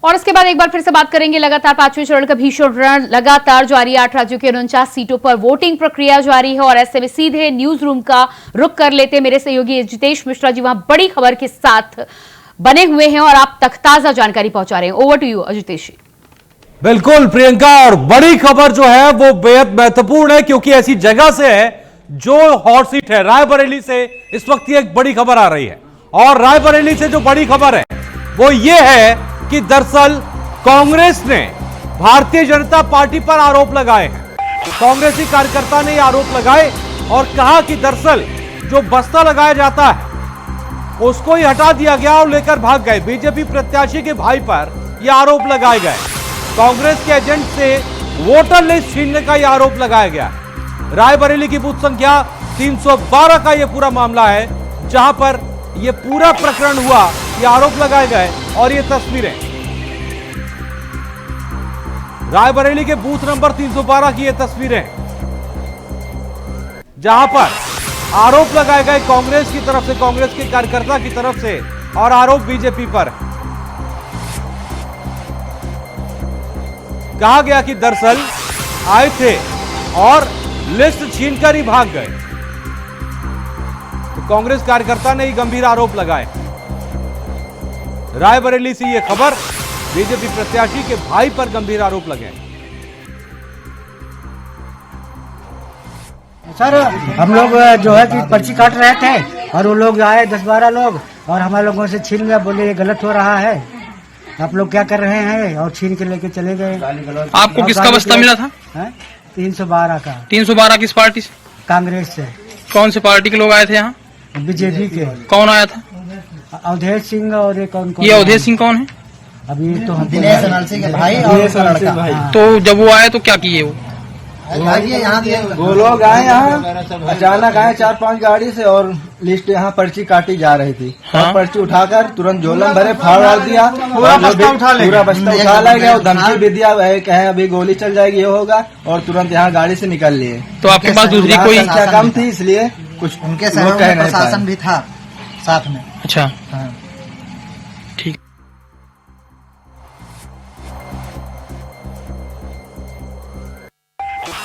और इसके बाद एक बार फिर से बात करेंगे। लगातार पांचवें चरण का भीषण रण लगातार जारी। 8 राज्यों के 49 सीटों पर वोटिंग प्रक्रिया जारी है और ऐसे में सीधे न्यूज रूम का रुख कर लेते मेरे सहयोगी जितेश मिश्रा जी वहां बड़ी खबर के साथ बने हुए हैं और आप तक ताजा जानकारी पहुंचा रहे हैं। ओवर टू यू अजितेश जी। बिल्कुल प्रियंका, और बड़ी खबर जो है वो बेहद महत्वपूर्ण है क्योंकि ऐसी जगह से है जो हॉट सीट है। रायबरेली से इस वक्त एक बड़ी खबर आ रही है और रायबरेली से जो बड़ी खबर है वो ये है कि दरअसल कांग्रेस ने भारतीय जनता पार्टी पर आरोप लगाए हैं। कांग्रेसी कार्यकर्ता ने आरोप लगाए और कहा कि दरअसल जो बस्ता लगाया जाता है उसको ही हटा दिया गया और लेकर भाग गए। बीजेपी प्रत्याशी के भाई पर यह आरोप लगाए गए। कांग्रेस के एजेंट से वोटर लिस्ट छीनने का यह आरोप लगाया गया। रायबरेली की बूथ संख्या 312 का यह पूरा मामला है जहां पर यह पूरा प्रकरण हुआ, यह आरोप लगाए गए और ये तस्वीरें रायबरेली के बूथ नंबर 312 की ये तस्वीरें जहां पर आरोप लगाए गए कांग्रेस की तरफ से, कांग्रेस के कार्यकर्ता की तरफ से, और आरोप बीजेपी पर। कहा गया कि दरअसल आए थे और लिस्ट छीनकर ही भाग गए। तो कांग्रेस कार्यकर्ता ने ही गंभीर आरोप लगाए। रायबरेली से यह खबर, बीजेपी प्रत्याशी के भाई पर गंभीर आरोप लगे। सर हम लोग जो है कि पर्ची काट रहे थे और वो लोग आए 10-12 लोग और हमारे लोगों से छीन लिया। बोले ये गलत हो रहा है, आप लोग क्या कर रहे हैं, और छीन के लेके चले गए। आपको किसका बस्ता मिला था? 312 का। 312 किस पार्टी से? कांग्रेस से। कौन से पार्टी के लोग आए थे यहाँ? बीजेपी के। कौन आया था? अवधेश सिंह और एक कौन? ये अवधेश सिंह कौन है? अभी तो हम दिनेश अनलसी के भाई और उसका लड़का। तो जब वो आए तो क्या किए वो? वो लोग आए यहाँ अचानक आए 4-5 गाड़ी से और लिस्ट यहाँ पर्ची काटी जा रही थी। हाँ? और पर्ची उठाकर तुरंत झोलम भरे फाड़ डाल दिया। पूरा बस्ता उठा ले गया और धमकी भी दिया, कहे अभी गोली चल जाएगी, ये होगा, और तुरंत यहाँ गाड़ी से निकल लिए। तो आपके पास दूसरी कोई संख्या कम थी इसलिए कुछ उनके सहयोग में प्रशासन भी था साथ में। अच्छा हाँ। ठीक।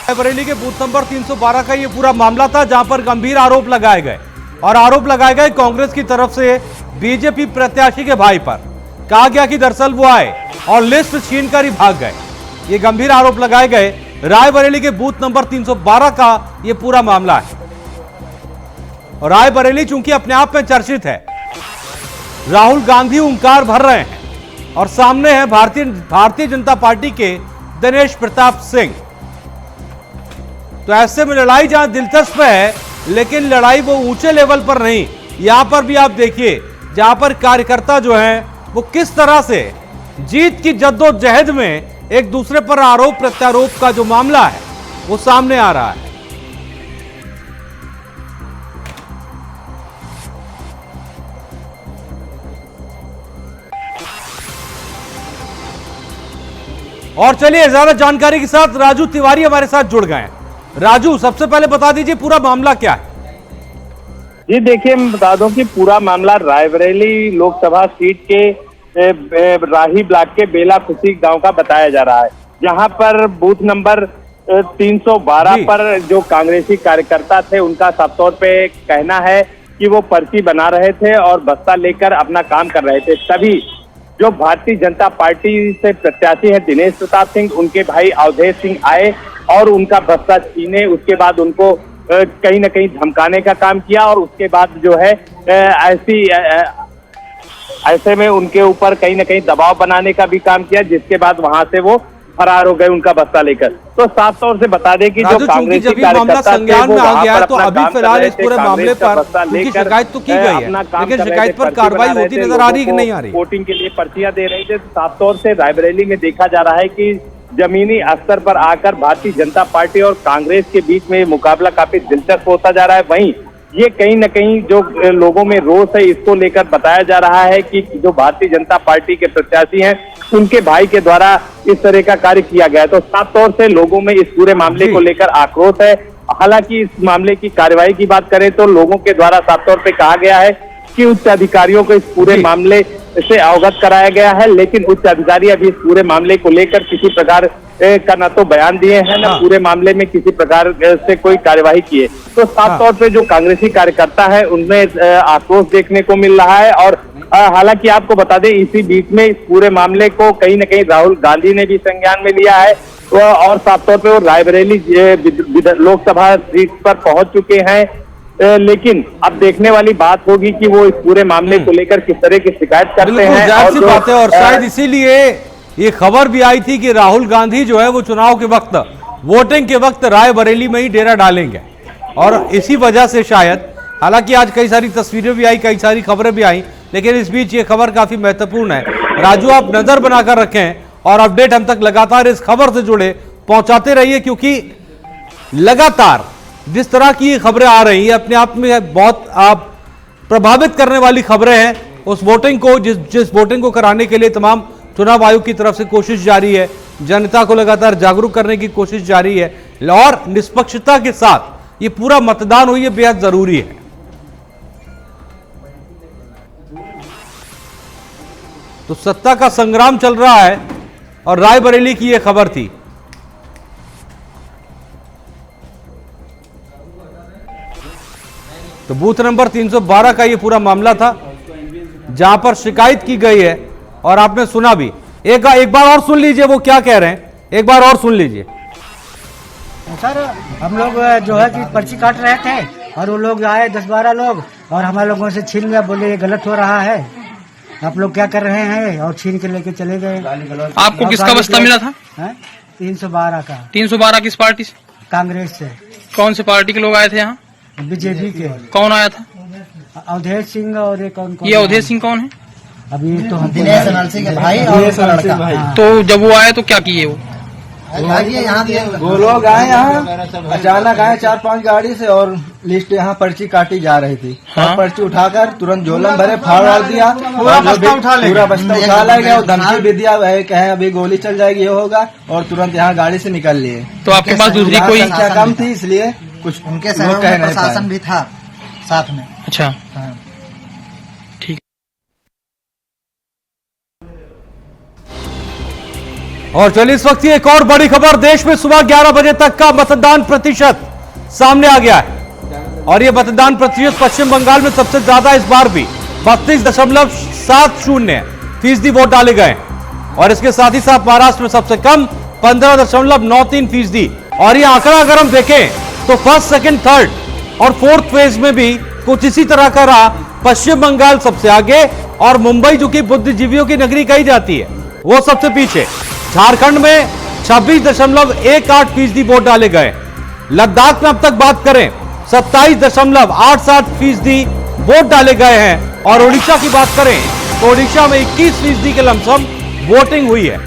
रायबरेली के बूथ नंबर 312 का यह पूरा मामला था जहां पर गंभीर आरोप लगाए गए और आरोप लगाए गए कांग्रेस की तरफ से बीजेपी प्रत्याशी के भाई पर। कहा गया कि दरअसल वो आए और लिस्ट छीनकर ही भाग गए। ये गंभीर आरोप लगाए गए। रायबरेली के बूथ नंबर 312 का यह पूरा मामला है और रायबरेली चूंकि अपने आप में चर्चित है, राहुल गांधी हुंकार भर रहे हैं और सामने है भारतीय जनता पार्टी के दिनेश प्रताप सिंह। तो ऐसे में लड़ाई जहां दिलचस्प है, लेकिन लड़ाई वो ऊंचे लेवल पर नहीं। यहां पर भी आप देखिए जहां पर कार्यकर्ता जो हैं वो किस तरह से जीत की जद्दोजहद में एक दूसरे पर आरोप प्रत्यारोप का जो मामला है वो सामने आ रहा है। और चलिए ज्यादा जानकारी के साथ राजू तिवारी हमारे साथ जुड़ गए हैं। राजू, सबसे पहले बता दीजिए पूरा मामला क्या है? जी देखिए, मैं बता दूं कि पूरा मामला रायबरेली लोकसभा सीट के राही ब्लॉक के बेला खुशी गांव का बताया जा रहा है, जहां पर बूथ नंबर 312 पर जो कांग्रेसी कार्यकर्ता थे उनका साफ तौर पे कहना है कि वो पर्ची बना रहे थे और बस्ता लेकर अपना काम कर रहे थे। तभी जो भारतीय जनता पार्टी से प्रत्याशी है दिनेश प्रताप सिंह, उनके भाई अवधेश सिंह आए और उनका बस्ता छीने। उसके बाद उनको कहीं ना कहीं धमकाने का काम किया और उसके बाद जो है ऐसे में उनके ऊपर कहीं ना कहीं दबाव बनाने का भी काम किया, जिसके बाद वहां से वो फरार हो गए उनका बस्ता लेकर। तो साफ तौर से बता दें कि जो कांग्रेसी कार्यकर्ता संज्ञान में आ गया है तो अभी फिलहाल इस पूरे मामले पर शिकायत तो की गई है, लेकिन शिकायत पर कार्रवाई होती नजर आ रही है कि नहीं आ रही? वोटिंग के लिए पर्चियां दे रहे थे। साफ तौर से रायबरेली में देखा जा रहा है कि जमीनी स्तर पर आकर भारतीय जनता पार्टी और कांग्रेस के बीच में मुकाबला काफी दिलचस्प होता जा रहा है। वहीं ये कहीं न कहीं जो लोगों में रोष है, इसको लेकर बताया जा रहा है कि जो भारतीय जनता पार्टी के प्रत्याशी हैं उनके भाई के द्वारा इस तरह का कार्य किया गया है। तो साफ तौर से लोगों में इस पूरे मामले को लेकर आक्रोश है। हालांकि इस मामले की कार्रवाई की बात करें तो लोगों के द्वारा साफ तौर पे कहा गया है कि उच्च अधिकारियों को इस पूरे मामले से अवगत कराया गया है, लेकिन उच्च अधिकारी अभी इस पूरे मामले को लेकर किसी प्रकार का न तो बयान दिए हैं, न पूरे मामले में किसी प्रकार से कोई कार्यवाही किए। तो साफ तौर पे जो कांग्रेसी कार्यकर्ता है उनमें आक्रोश देखने को मिल रहा है। और हालांकि आपको बता दें, इसी बीच में इस पूरे मामले को कहीं न कहीं राहुल गांधी ने भी संज्ञान में लिया है और साफ तौर पे वो रायबरेली लोकसभा सीट पर पहुंच चुके हैं। लेकिन अब देखने वाली बात होगी कि वो इस पूरे मामले को लेकर किस तरह की शिकायत करते हैं। जाहिर सी बात है, और शायद इसीलिए ये खबर भी आई थी कि राहुल गांधी जो है वो चुनाव के वक्त, वोटिंग के वक्त रायबरेली में ही डेरा डालेंगे, और इसी वजह से शायद, हालांकि आज कई सारी तस्वीरें भी आई, कई सारी खबरें भी आई, लेकिन इस बीच ये खबर काफी महत्वपूर्ण है। राजू, आप नजर बनाकर रखें और अपडेट हम तक लगातार इस खबर से जुड़े पहुंचाते रहिए, क्योंकि लगातार जिस तरह की ये खबरें आ रही है अपने आप में बहुत प्रभावित करने वाली खबरें हैं। उस वोटिंग को, जिस वोटिंग को कराने के लिए तमाम चुनाव आयोग की तरफ से कोशिश जारी है, जनता को लगातार जागरूक करने की कोशिश जारी है, और निष्पक्षता के साथ ये पूरा मतदान हो, ये बेहद जरूरी है। तो सत्ता का संग्राम चल रहा है और रायबरेली की यह खबर थी। तो बूथ नंबर 312 का यह पूरा मामला था, जहां पर शिकायत की गई है, और आपने सुना भी। एक बार और सुन लीजिए वो क्या कह रहे हैं, एक बार और सुन लीजिए। सर, हम लोग जो है कि पर्ची काट रहे थे और वो लोग आए 10-12 लोग और हमारे लोगों से छीन गया, बोले ये गलत हो रहा है, आप लोग क्या कर रहे हैं, और छीन के लेके चले गए। आपको किसका बस्ता मिला था? 312 का। 312 किस पार्टी से? कांग्रेस से। कौन से पार्टी के लोग आए थे यहाँ? बीजेपी के। कौन आया था? अवधेश सिंह और एक कौन? ये अवधेश सिंह कौन है? अभी तो दिनेश एनएलसी के भाई और उसका लड़का। तो जब वो आए तो क्या किए वो? वो लोग आए यहाँ, अचानक आए 4-5 गाड़ी से, और लिस्ट यहाँ पर्ची काटी जा रही थी। हाँ? पर्ची उठाकर तुरंत झोलम भरे, फाड़ दिया, पूरा बस्ता उठा ले गया, धमकी भी दिया, कहे अभी गोली चल जाएगी, ये होगा, और तुरंत यहाँ गाड़ी से निकल लिए। तो आपके पास दूसरी कोई संख्या कम थी, इसलिए कुछ उनके सहयोग में प्रशासन भी था साथ में। अच्छा, और चलिए इस वक्त एक और बड़ी खबर, देश में सुबह 11 बजे तक का मतदान प्रतिशत सामने आ गया है, और यह मतदान प्रतिशत पश्चिम बंगाल में सबसे ज्यादा इस बार भी 32.70% वोट डाले गए, और इसके साथ ही साथ महाराष्ट्र में सबसे कम 15.93%। और यह आंकड़ा अगर हम देखें तो फर्स्ट, सेकंड, थर्ड और फोर्थ फेज में भी कुछ इसी तरह का रहा। पश्चिम बंगाल सबसे आगे, और मुंबई जो कि बुद्धिजीवियों की नगरी कही जाती है वो सबसे पीछे। झारखंड में 26.18% वोट डाले गए। लद्दाख में अब तक बात करें 27.87% वोट डाले गए हैं, और उड़ीसा की बात करें तो उड़ीसा में 21% के लमसम वोटिंग हुई है।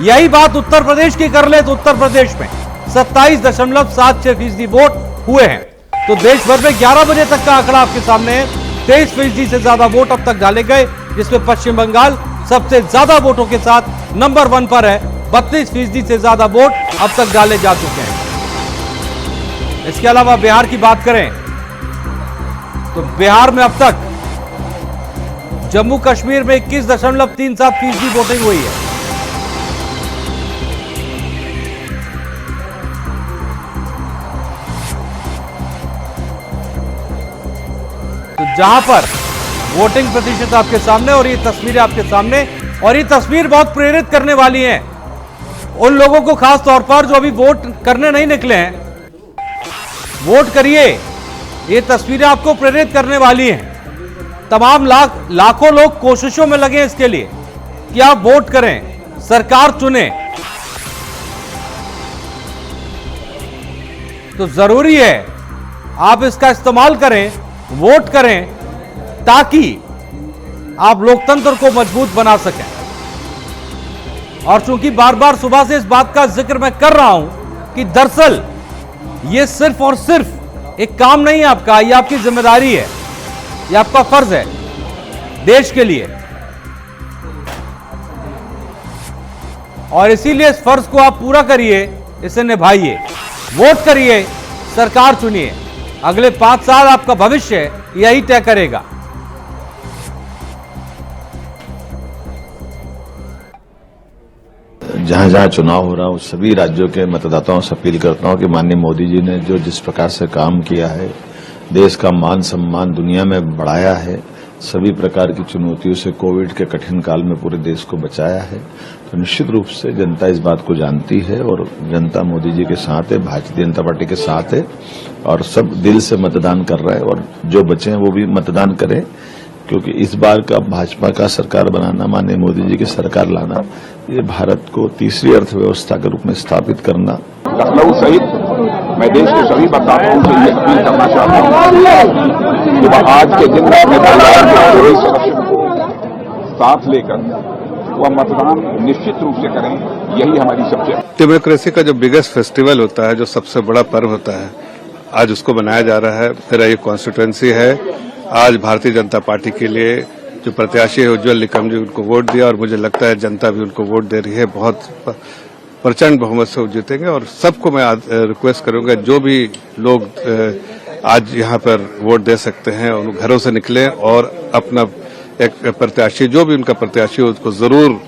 यही बात उत्तर प्रदेश की कर ले तो उत्तर प्रदेश में 27.76% वोट हुए हैं। तो देश भर में 11 बजे तक का आंकड़ा आपके सामने है। 23% से ज्यादा वोट अब तक डाले गए, जिसमें पश्चिम बंगाल सबसे ज्यादा वोटों के साथ नंबर 1 पर है। 32% से ज्यादा वोट अब तक डाले जा चुके हैं। इसके अलावा बिहार की बात करें तो बिहार में अब तक जम्मू कश्मीर में 21.37% वोटिंग हुई है। तो जहां पर वोटिंग प्रतिशत आपके सामने, और ये तस्वीरें आपके सामने, और ये तस्वीर बहुत प्रेरित करने वाली है उन लोगों को, खास तौर पर जो अभी वोट करने नहीं निकले हैं। वोट करिए, ये तस्वीरें आपको प्रेरित करने वाली हैं। तमाम लाखों लोग कोशिशों में लगे इसके लिए कि आप वोट करें, सरकार चुने। तो जरूरी है आप इसका इस्तेमाल करें, वोट करें, ताकि आप लोकतंत्र को मजबूत बना सकें। और चूंकि बार बार सुबह से इस बात का जिक्र मैं कर रहा हूं कि दरअसल ये सिर्फ और सिर्फ एक काम नहीं है आपका, ये आपकी जिम्मेदारी है, ये आपका फर्ज है देश के लिए। और इसीलिए इस फर्ज को आप पूरा करिए, इसे निभाइए, वोट करिए, सरकार चुनिए। अगले 5 साल आपका भविष्य यही तय करेगा। जहां जहां चुनाव हो रहा है उस सभी राज्यों के मतदाताओं से अपील करता हूं कि माननीय मोदी जी ने जो जिस प्रकार से काम किया है, देश का मान सम्मान दुनिया में बढ़ाया है, सभी प्रकार की चुनौतियों से कोविड के कठिन काल में पूरे देश को बचाया है, तो निश्चित रूप से जनता इस बात को जानती है और जनता मोदी जी के साथ है, भारतीय जनता पार्टी के साथ है और सब दिल से मतदान कर रहे हैं और जो बचे हैं वो भी मतदान करें, क्योंकि इस बार का भाजपा का सरकार बनाना, माननीय मोदी जी की सरकार लाना, ये भारत को तीसरी अर्थव्यवस्था के रूप में स्थापित करना। लखनऊ सहित मैं देश के सभी मतदाताओं से ये अपील करना चाहता हूं कि वह आज के दिन में अपने परिवार के सभी सदस्यों को साथ लेकर वह मतदान निश्चित रूप से करें, यही हमारी सबसे। डेमोक्रेसी का जो बिगेस्ट फेस्टिवल होता है, जो सबसे बड़ा पर्व होता है, आज उसको मनाया जा रहा है। मेरा ये कॉन्स्टिट्यूएंसी है। आज भारतीय जनता पार्टी के लिए जो प्रत्याशी है उज्जवल निकम जी, उनको वोट दिया और मुझे लगता है जनता भी उनको वोट दे रही है। बहुत प्रचंड बहुमत से वो जीतेंगे और सबको मैं रिक्वेस्ट करूंगा जो भी लोग आज यहाँ पर वोट दे सकते हैं उन घरों से निकलें और अपना एक प्रत्याशी, जो भी उनका प्रत्याशी हो, उसको जरूर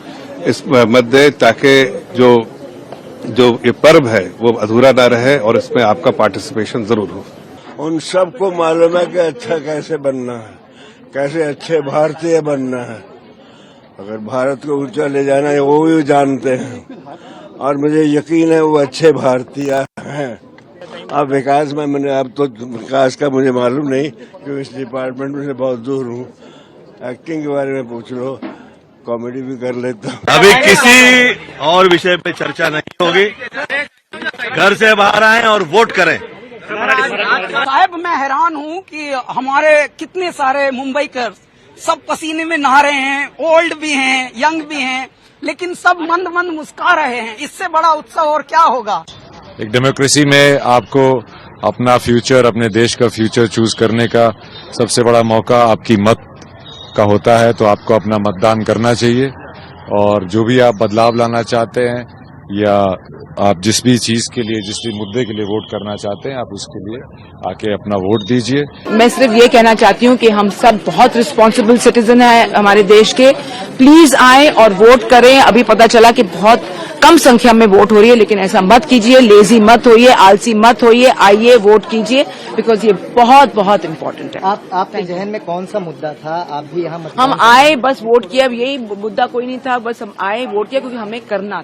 इस मत दे, ताकि जो ये पर्व है वो अधूरा ना रहे और इसमें आपका पार्टिसिपेशन जरूर हो। उन सबको मालूम है कि अच्छा कैसे बनना है, कैसे अच्छे भारतीय बनना है। अगर भारत को ऊंचा ले जाना है वो भी जानते हैं और मुझे यकीन है वो अच्छे भारतीय हैं। अब विकास में मैंने, अब तो विकास का मुझे मालूम नहीं क्योंकि इस डिपार्टमेंट में से बहुत दूर हूँ। एक्टिंग के बारे में पूछ लो, कॉमेडी भी कर लेता हूँ। अभी किसी और विषय पे चर्चा नहीं होगी। घर से बाहर आएं और वोट करें। साहब मैं हैरान हूँ कि हमारे कितने सारे मुंबईकर सब पसीने में नहा रहे हैं, ओल्ड भी हैं, यंग भी हैं, लेकिन सब मंद मंद मुस्कुरा रहे हैं। इससे बड़ा उत्सव और क्या होगा। एक डेमोक्रेसी में आपको अपना फ्यूचर, अपने देश का फ्यूचर चूज करने का सबसे बड़ा मौका आपकी मत का होता है, तो आपको अपना मतदान करना चाहिए और जो भी आप बदलाव लाना चाहते हैं या आप जिस भी चीज के लिए, जिस भी मुद्दे के लिए वोट करना चाहते हैं, आप उसके लिए आके अपना वोट दीजिए। मैं सिर्फ ये कहना चाहती हूँ कि हम सब बहुत रिस्पॉन्सिबल सिटीजन हैं हमारे देश के। प्लीज आए और वोट करें। अभी पता चला कि बहुत कम संख्या में वोट हो रही है, लेकिन ऐसा मत कीजिए, लेजी मत होइए, आलसी मत होइए। आइए वोट कीजिए, बिकॉज ये बहुत बहुत इम्पोर्टेंट है। आपके जहन में कौन सा मुद्दा था? आप भी यहाँ हम आए, बस वोट किया। यही मुद्दा कोई नहीं था, बस हम आए, वोट किया, क्योंकि हमें करना।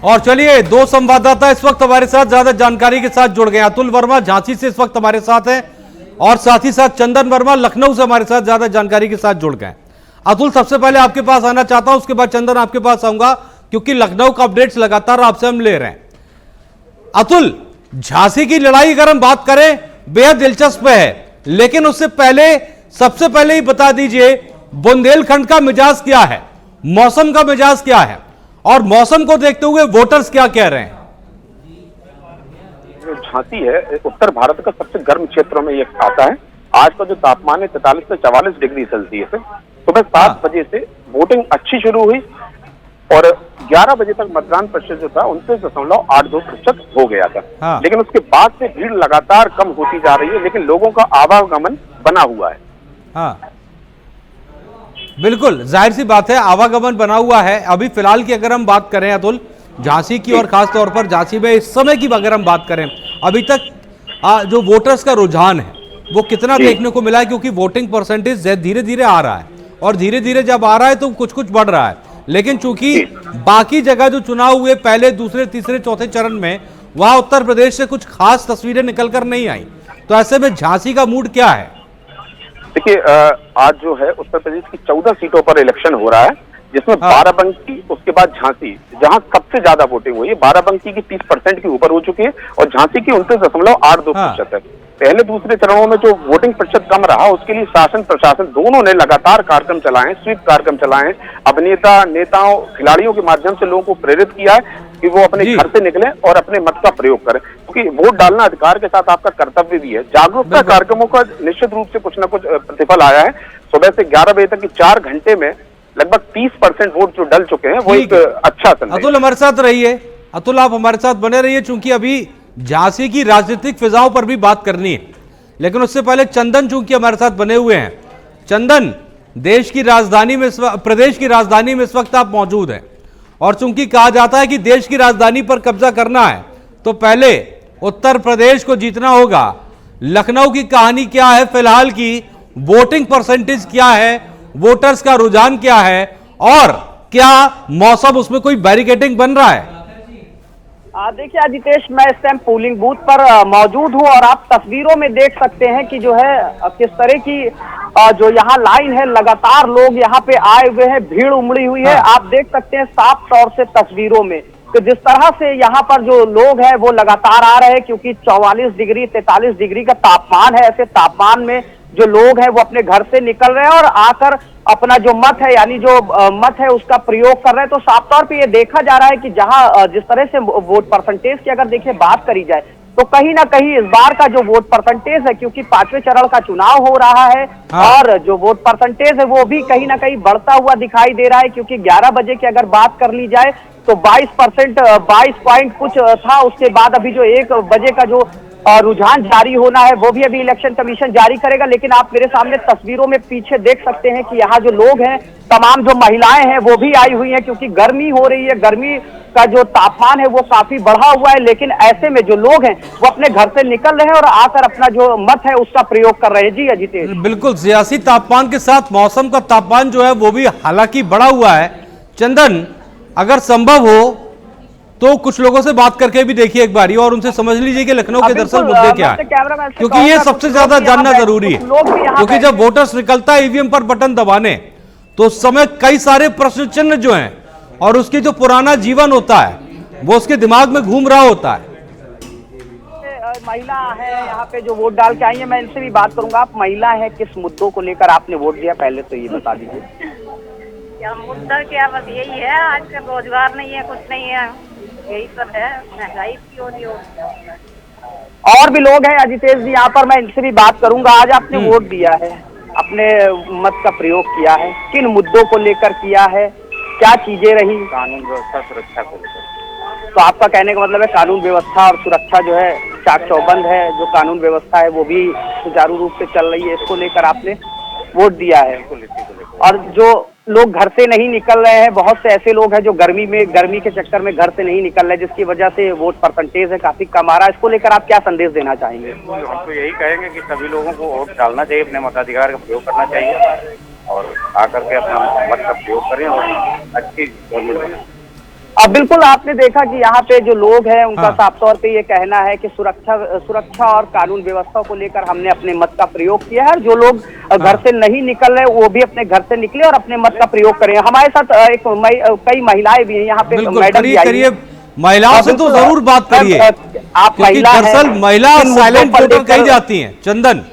और चलिए, दो संवाददाता इस वक्त हमारे साथ ज्यादा जानकारी के साथ जुड़ गए। अतुल वर्मा झांसी से इस वक्त हमारे साथ हैं और साथ ही साथ चंदन वर्मा लखनऊ से हमारे साथ ज्यादा जानकारी के साथ जुड़ गए। अतुल, सबसे पहले आपके पास आना चाहता हूं, उसके बाद चंदन आपके पास आऊंगा, क्योंकि लखनऊ का अपडेट्स लगातार आपसे हम ले रहे हैं। अतुल, झांसी की लड़ाई अगर हम बात करें बेहद दिलचस्प है, लेकिन उससे पहले सबसे पहले ही बता दीजिए बुंदेलखंड का मिजाज क्या है, मौसम का मिजाज क्या है और मौसम को देखते हुए वोटर्स क्या कह रहे हैं। जो झांसी है उत्तर भारत का सबसे गर्म क्षेत्रों में ये आता है। आज का जो तापमान है 43 से 44 डिग्री सेल्सियस है। सुबह 7 बजे से वोटिंग अच्छी शुरू हुई और 11 बजे तक मतदान प्रतिशत जो था 29.82% हो गया था। लेकिन उसके बाद से भीड़ लगातार कम होती जा रही है, लेकिन लोगों का आवागमन बना हुआ है। हाँ, बिल्कुल जाहिर सी बात है, आवागमन बना हुआ है। अभी फिलहाल की अगर हम बात करें अतुल, झांसी की और खास तौर पर झांसी में इस समय की अगर हम बात करें, अभी तक जो वोटर्स का रुझान है वो कितना देखने को मिला है? क्योंकि वोटिंग परसेंटेज धीरे धीरे आ रहा है और धीरे धीरे जब आ रहा है तो कुछ कुछ बढ़ रहा है, लेकिन चूंकि बाकी जगह जो चुनाव हुए पहले, दूसरे, तीसरे, चौथे चरण में, वहां उत्तर प्रदेश से कुछ खास तस्वीरें निकलकर नहीं आई, तो ऐसे में झांसी का मूड क्या है? देखिए, आज जो है उत्तर प्रदेश की 14 सीटों पर इलेक्शन हो रहा है, जिसमें बाराबंकी, उसके बाद झांसी, जहां सबसे ज्यादा वोटिंग हुई है। बाराबंकी की 30% के ऊपर हो चुकी है और झांसी की 29.82% है। पहले दूसरे चरणों में जो वोटिंग प्रतिशत कम रहा, उसके लिए शासन प्रशासन दोनों ने लगातार कार्यक्रम चलाए, स्वीप कार्यक्रम चलाए, अभिनेता, नेताओं, खिलाड़ियों के माध्यम से लोगों को प्रेरित किया है कि वो अपने घर से निकलें और अपने मत का प्रयोग करें, क्योंकि वोट डालना अधिकार के साथ आपका कर्तव्य भी है। जागरूकता कार्यक्रमों का निश्चित रूप से कुछ न कुछ प्रतिफल आया है। सुबह से 11 बजे तक की 4 घंटे में लगभग 30% वोट जो डल चुके हैं, वो एक अच्छा संदेश। अतुल हमारे साथ रहिए, अतुल आप हमारे साथ बने रहिए, चूंकि अभी झांसी की राजनीतिक फिजाओं पर भी बात करनी है, लेकिन उससे पहले चंदन चूंकि हमारे साथ बने हुए हैं। चंदन, देश की राजधानी में प्रदेश की राजधानी में इस वक्त आप मौजूद हैं, और चूंकि कहा जाता है कि देश की राजधानी पर कब्जा करना है तो पहले उत्तर प्रदेश को जीतना होगा। लखनऊ की कहानी क्या है फिलहाल की, वोटिंग परसेंटेज क्या है, वोटर्स का रुझान क्या है, और क्या मौसम उसमें कोई बैरिकेडिंग बन रहा है? देखिए अजितेश, मैं इस टाइम पोलिंग बूथ पर मौजूद हूं और आप तस्वीरों में देख सकते हैं कि जो है किस तरह की जो यहाँ लाइन है, लगातार लोग यहाँ पे आए हुए हैं, भीड़ उमड़ी हुई है। आप देख सकते हैं साफ तौर से तस्वीरों में कि जिस तरह से यहाँ पर जो लोग हैं वो लगातार आ रहे हैं, क्योंकि 44 डिग्री 43 डिग्री का तापमान है। ऐसे तापमान में जो लोग हैं वो अपने घर से निकल रहे हैं और आकर अपना जो मत है, यानी जो मत है उसका प्रयोग कर रहे हैं। तो साफ तौर पे ये देखा जा रहा है कि जहां जिस तरह से वोट परसेंटेज की अगर देखिए बात करी जाए तो कहीं ना कहीं इस बार का जो वोट परसेंटेज है, क्योंकि 5वें चरण का चुनाव हो रहा है और जो वोट परसेंटेज है वो भी कहीं ना कहीं बढ़ता हुआ दिखाई दे रहा है, क्योंकि 11 बजे की अगर बात कर ली जाए तो 22% 22 पॉइंट कुछ था। उसके बाद अभी जो 1 बजे का जो रुझान जारी होना है वो भी अभी इलेक्शन कमीशन जारी करेगा। लेकिन आप मेरे सामने तस्वीरों में पीछे देख सकते हैं कि यहाँ जो लोग हैं, तमाम जो महिलाएं हैं वो भी आई हुई हैं, क्योंकि गर्मी हो रही है, गर्मी का जो तापमान है वो काफी बढ़ा हुआ है। लेकिन ऐसे में जो लोग हैं वो अपने घर से निकल रहे हैं और आकर अपना जो मत है उसका प्रयोग कर रहे हैं। जी अजितेश, बिल्कुल, सियासी तापमान के साथ मौसम का तापमान जो है वो भी हालांकि बढ़ा हुआ है। चंदन, अगर संभव हो तो कुछ लोगों से बात करके भी देखिए एक बारी और उनसे समझ लीजिए कि लखनऊ के दरअसल मुद्दे क्या है, क्योंकि ये सबसे ज्यादा जानना जरूरी है। क्योंकि जब वोटर्स निकलता है ईवीएम पर बटन दबाने तो उस समय कई सारे प्रश्न चिन्ह जो हैं और उसकी जो पुराना जीवन होता है वो उसके दिमाग में घूम रहा होता है। महिला है यहाँ पे जो वोट डाल के आई है, मैं इनसे भी बात करूंगा। आप महिला है, किस मुद्दों को लेकर आपने वोट दिया, पहले तो ये बता दीजिए। क्या मुद्दा, क्या बस यही है, आजकल रोजगार नहीं है, कुछ नहीं है, यही सब है, महंगाई की हो रही हो। और भी लोग हैं अजितेश जी यहाँ पर, मैं इनसे भी बात करूंगा। आज आपने वोट दिया है, अपने मत का प्रयोग किया है, किन मुद्दों को लेकर किया है, क्या चीजें रही? कानून व्यवस्था सुरक्षा को लेकर। तो आपका कहने का मतलब है कानून व्यवस्था और सुरक्षा जो है चाक चौबंद है, जो कानून व्यवस्था है वो भी सुचारू रूप से चल रही है, इसको लेकर आपने वोट दिया है। और जो लोग घर से नहीं निकल रहे हैं, बहुत से ऐसे लोग हैं जो गर्मी के चक्कर में घर से नहीं निकल रहे, जिसकी वजह से वोट परसेंटेज है काफी कम आ रहा है, इसको लेकर आप क्या संदेश देना चाहेंगे? हम तो यही कहेंगे कि सभी लोगों को वोट डालना चाहिए, अपने मताधिकार का प्रयोग करना चाहिए और आकर के अपना मत का प्रयोग करें और अच्छी गवर्नमेंट बने। अब बिल्कुल आपने देखा कि यहाँ पे जो लोग हैं उनका साफ तौर पे ये कहना है कि सुरक्षा और कानून व्यवस्था को लेकर हमने अपने मत का प्रयोग किया है। जो लोग घर से नहीं निकल रहे वो भी अपने घर से निकले और अपने मत का प्रयोग करें। हमारे साथ कई महिलाएं भी हैं यहाँ पे, मैडम भी आई हैं। महिलाओं से तो जरूर बात करिए, आप महिला दरअसल महिला साइलेंट वोटर कही जाती हैं। चंदन,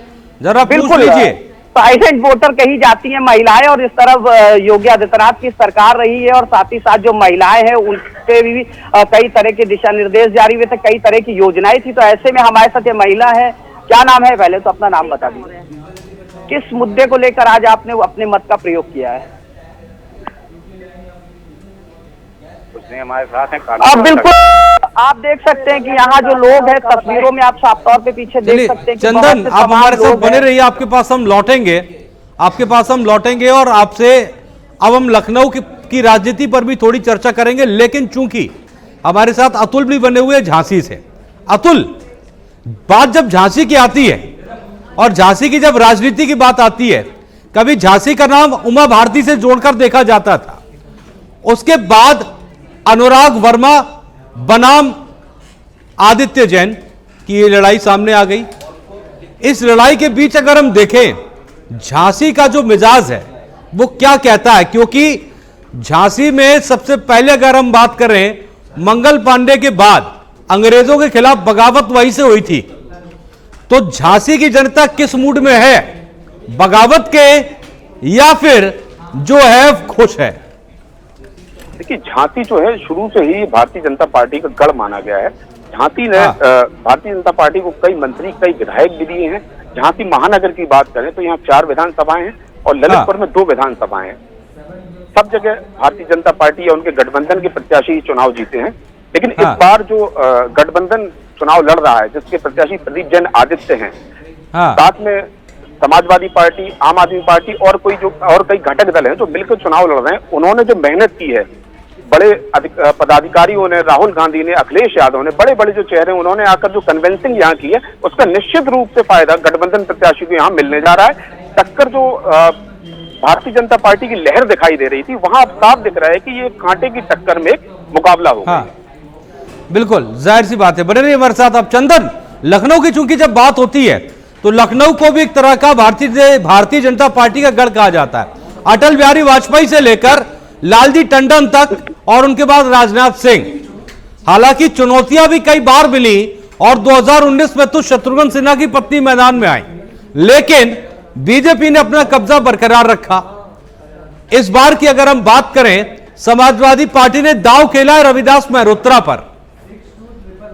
जरा पूछ लीजिए। साइलेंट वोटर कही जाती हैं महिलाएं, और इस तरफ योगी आदित्यनाथ की सरकार रही है और साथ ही साथ जो महिलाएं हैं उनपे भी कई तरह के दिशा निर्देश जारी हुए थे, कई तरह की योजनाएं थी। तो ऐसे में हमारे साथ ये महिला है, क्या नाम है? पहले तो अपना नाम बता दीजिए। किस मुद्दे को लेकर आज आपने अपने मत का प्रयोग किया है? उसने हमारे साथ है अब बिल्कुल आप देख सकते हैं कि यहाँ जो लोग हैं तस्वीरों में आप साफ तौर पे पीछे देख सकते हैं। चंदन, आप हमारे साथ बने रहिए, आपके पास हम लौटेंगे और आपसे अब हम लखनऊ की राजनीति पर भी थोड़ी चर्चा करेंगे। लेकिन चूंकि हमारे साथ अतुल भी बने हुए झांसी से। अतुल, बात जब झांसी की आती है और झांसी की जब राजनीति की बात आती है, कभी झांसी का नाम उमा भारती से जोड़कर देखा जाता था, उसके बाद अनुराग वर्मा बनाम आदित्य जैन की ये लड़ाई सामने आ गई। इस लड़ाई के बीच अगर हम देखें झांसी का जो मिजाज है वो क्या कहता है, क्योंकि झांसी में सबसे पहले अगर हम बात करें मंगल पांडे के बाद अंग्रेजों के खिलाफ बगावत वहीं से हुई थी। तो झांसी की जनता किस मूड में है, बगावत के या फिर जो है खुश है? देखिए, झांसी जो है शुरू से ही भारतीय जनता पार्टी का गढ़ माना गया है। झांसी ने भारतीय जनता पार्टी को कई मंत्री, कई विधायक भी दिए हैं। झांसी महानगर की बात करें तो यहाँ 4 विधानसभाएं हैं और ललितपुर में 2 विधानसभाएं हैं। सब जगह भारतीय जनता पार्टी या उनके गठबंधन के प्रत्याशी चुनाव जीते हैं। लेकिन इस बार जो गठबंधन चुनाव लड़ रहा है, जिसके प्रत्याशी प्रदीप जैन आदित्य हैं, साथ में समाजवादी पार्टी, आम आदमी पार्टी और कई घटक दल हैं जो मिलकर चुनाव लड़ रहे हैं, उन्होंने जो मेहनत की है, बड़े पदाधिकारियों ने, राहुल गांधी ने, अखिलेश यादव ने, बड़े बड़े जो चेहरे उन्होंने आकर जो कन्विंसिंग यहाँ की है, उसका निश्चित रूप से फायदा गठबंधन प्रत्याशी को यहाँ मिलने जा रहा है। टक्कर जो भारतीय जनता पार्टी की लहर दिखाई दे रही थी, वहां अब साफ दिख रहा है कि ये कांटे की टक्कर में एक मुकाबला होगा। हाँ, बिल्कुल जाहिर सी बात है। बने रहिए हमारे साथ। अब चंदन, लखनऊ की चूंकि जब बात होती है तो लखनऊ को भी एक तरह का भारतीय जनता पार्टी का गढ़ कहा जाता है। अटल बिहारी वाजपेयी से लेकर लालजी टंडन तक और उनके बाद राजनाथ सिंह। हालांकि चुनौतियां भी कई बार मिली और 2019 में तो शत्रुघ्न सिन्हा की पत्नी मैदान में आई, लेकिन बीजेपी ने अपना कब्जा बरकरार रखा। इस बार की अगर हम बात करें, समाजवादी पार्टी ने दांव खेला है रविदास मेहरोत्रा पर,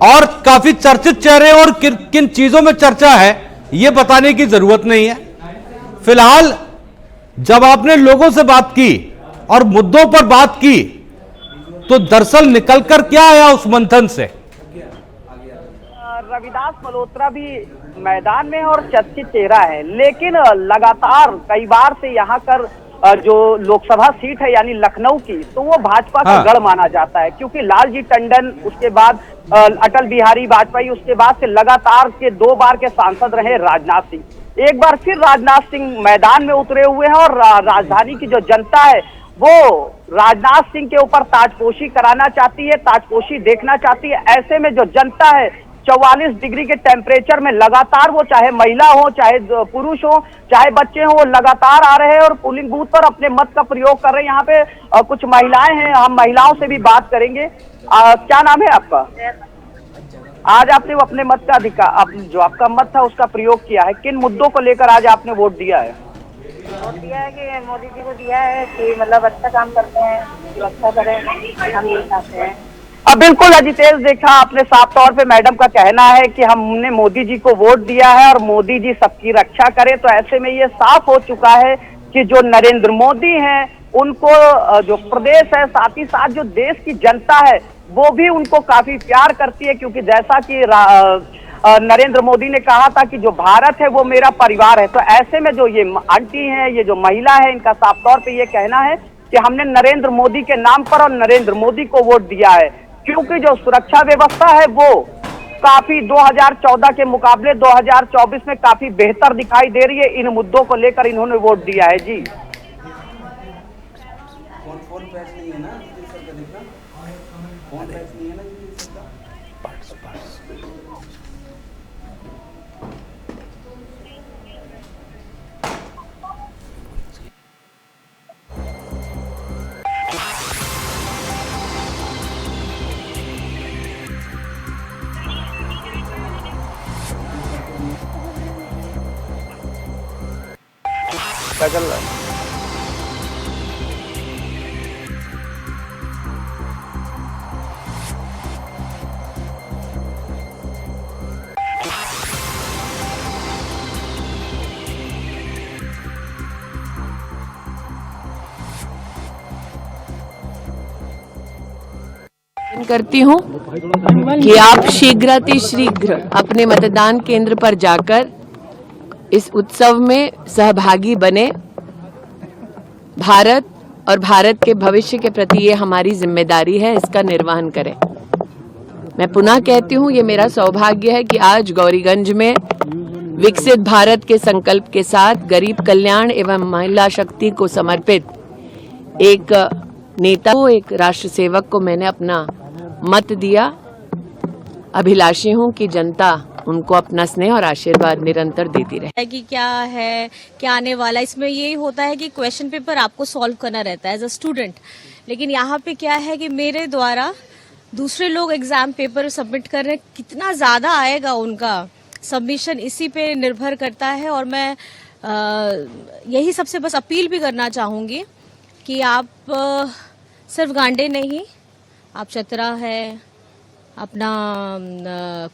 और काफी चर्चित चेहरे और किन चीजों में चर्चा है यह बताने की जरूरत नहीं है। फिलहाल जब आपने लोगों से बात की और मुद्दों पर बात की तो दरअसल निकलकर क्या आया उस मंथन से? रविदास मल्होत्रा भी मैदान में और चर्चित चेहरा है, लेकिन लगातार कई बार से यहाँ कर जो लोकसभा सीट है यानी लखनऊ की, तो वो भाजपा का गढ़ माना जाता है, क्योंकि लालजी टंडन, उसके बाद अटल बिहारी वाजपेयी, उसके बाद से लगातार के 2 बार के सांसद रहे राजनाथ सिंह। एक बार फिर राजनाथ सिंह मैदान में उतरे हुए हैं और राजधानी की जो जनता है वो राजनाथ सिंह के ऊपर ताजपोशी कराना चाहती है, ताजपोशी देखना चाहती है। ऐसे में जो जनता है 44 डिग्री के टेम्परेचर में लगातार, वो चाहे महिला हो, चाहे पुरुष हो, चाहे बच्चे हो, वो लगातार आ रहे हैं और पोलिंग बूथ पर अपने मत का प्रयोग कर रहे हैं। यहाँ पे कुछ महिलाएं हैं, हम महिलाओं से भी बात करेंगे। क्या नाम है आपका? आज आपने अपने मत का अधिकार, जो आपका मत था उसका प्रयोग किया है, किन मुद्दों को लेकर आज आपने वोट दिया है? वोट दिया है कि मोदी जी को दिया है कि मतलब अच्छा काम करते हैं, जो अच्छा करें हम ये चाहते हैं। बिल्कुल अजितेश, देखा आपने साफ तौर पे मैडम का कहना है कि हमने मोदी जी को वोट दिया है और मोदी जी सबकी रक्षा करे। तो ऐसे में ये साफ हो चुका है कि जो नरेंद्र मोदी हैं उनको जो प्रदेश है, साथ ही साथ जो देश की जनता है वो भी उनको काफी प्यार करती है, क्योंकि जैसा कि नरेंद्र मोदी ने कहा था कि जो भारत है वो मेरा परिवार है। तो ऐसे में जो ये आंटी है, ये जो महिला है, इनका साफ तौर पे ये कहना है कि हमने नरेंद्र मोदी के नाम पर और नरेंद्र मोदी को वोट दिया है, क्योंकि जो सुरक्षा व्यवस्था है वो काफी 2014 के मुकाबले 2024 में काफी बेहतर दिखाई दे रही है। इन मुद्दों को लेकर इन्होंने वोट दिया है। जी क्या चल रहा है? करती हूँ कि आप शीघ्र अपने मतदान केंद्र पर जाकर इस उत्सव में सहभागी बने। भारत और भारत के भविष्य के प्रति ये हमारी जिम्मेदारी है, इसका निर्वहन करें। मैं पुनः कहती हूँ, ये मेरा सौभाग्य है कि आज गौरीगंज में विकसित भारत के संकल्प के साथ गरीब कल्याण एवं महिला शक्ति को समर्पित एक नेता को, एक राष्ट्र सेवक को मैंने अपना मत दिया। अभिलाषी हूँ कि जनता उनको अपना स्नेह और आशीर्वाद निरंतर देती रहे। कि क्या है, क्या आने वाला, इसमें यही होता है कि क्वेश्चन पेपर आपको सॉल्व करना रहता है एज अ स्टूडेंट, लेकिन यहाँ पे क्या है कि मेरे द्वारा दूसरे लोग एग्जाम पेपर सबमिट कर रहे हैं, कितना ज्यादा आएगा उनका सबमिशन इसी पे निर्भर करता है। और मैं यही सबसे बस अपील भी करना चाहूंगी कि आप सिर्फ गांडे नहीं, आप चतरा है, अपना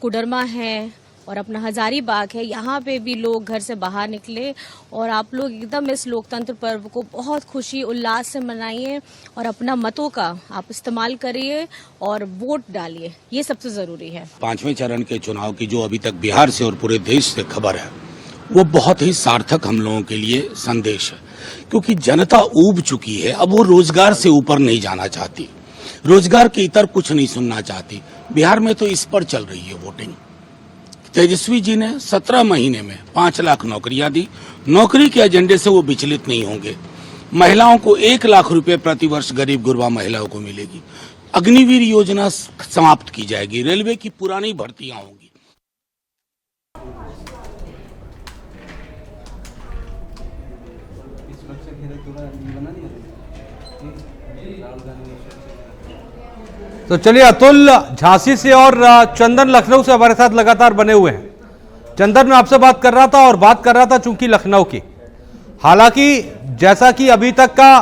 कुडरमा है और अपना हजारीबाग है, यहाँ पे भी लोग घर से बाहर निकले और आप लोग एकदम इस लोकतंत्र पर्व को बहुत खुशी उल्लास से मनाइए और अपना मतों का आप इस्तेमाल करिए और वोट डालिए, ये सबसे जरूरी है। 5वें चरण के चुनाव की जो अभी तक बिहार से और पूरे देश से खबर है, वो बहुत ही सार्थक हम लोगों के लिए संदेश है, क्योंकि जनता ऊब चुकी है। अब वो रोजगार से ऊपर नहीं जाना चाहती, रोजगार के इतर कुछ नहीं सुनना चाहती। बिहार में तो इस पर चल रही है वोटिंग। तेजस्वी जी ने 17 महीने में 5 लाख नौकरियां दी। नौकरी के एजेंडे से वो विचलित नहीं होंगे। महिलाओं को 1 लाख रुपए प्रति वर्ष गरीब गुरबा महिलाओं को मिलेगी। अग्निवीर योजना समाप्त की जाएगी। रेलवे की पुरानी भर्तियां होंगी। तो चलिए, अतुल झांसी से और चंदन लखनऊ से हमारे साथ लगातार बने हुए हैं। चंदन, मैं आपसे बात कर रहा था और बात कर रहा था चूंकि लखनऊ की। हालांकि जैसा कि अभी तक का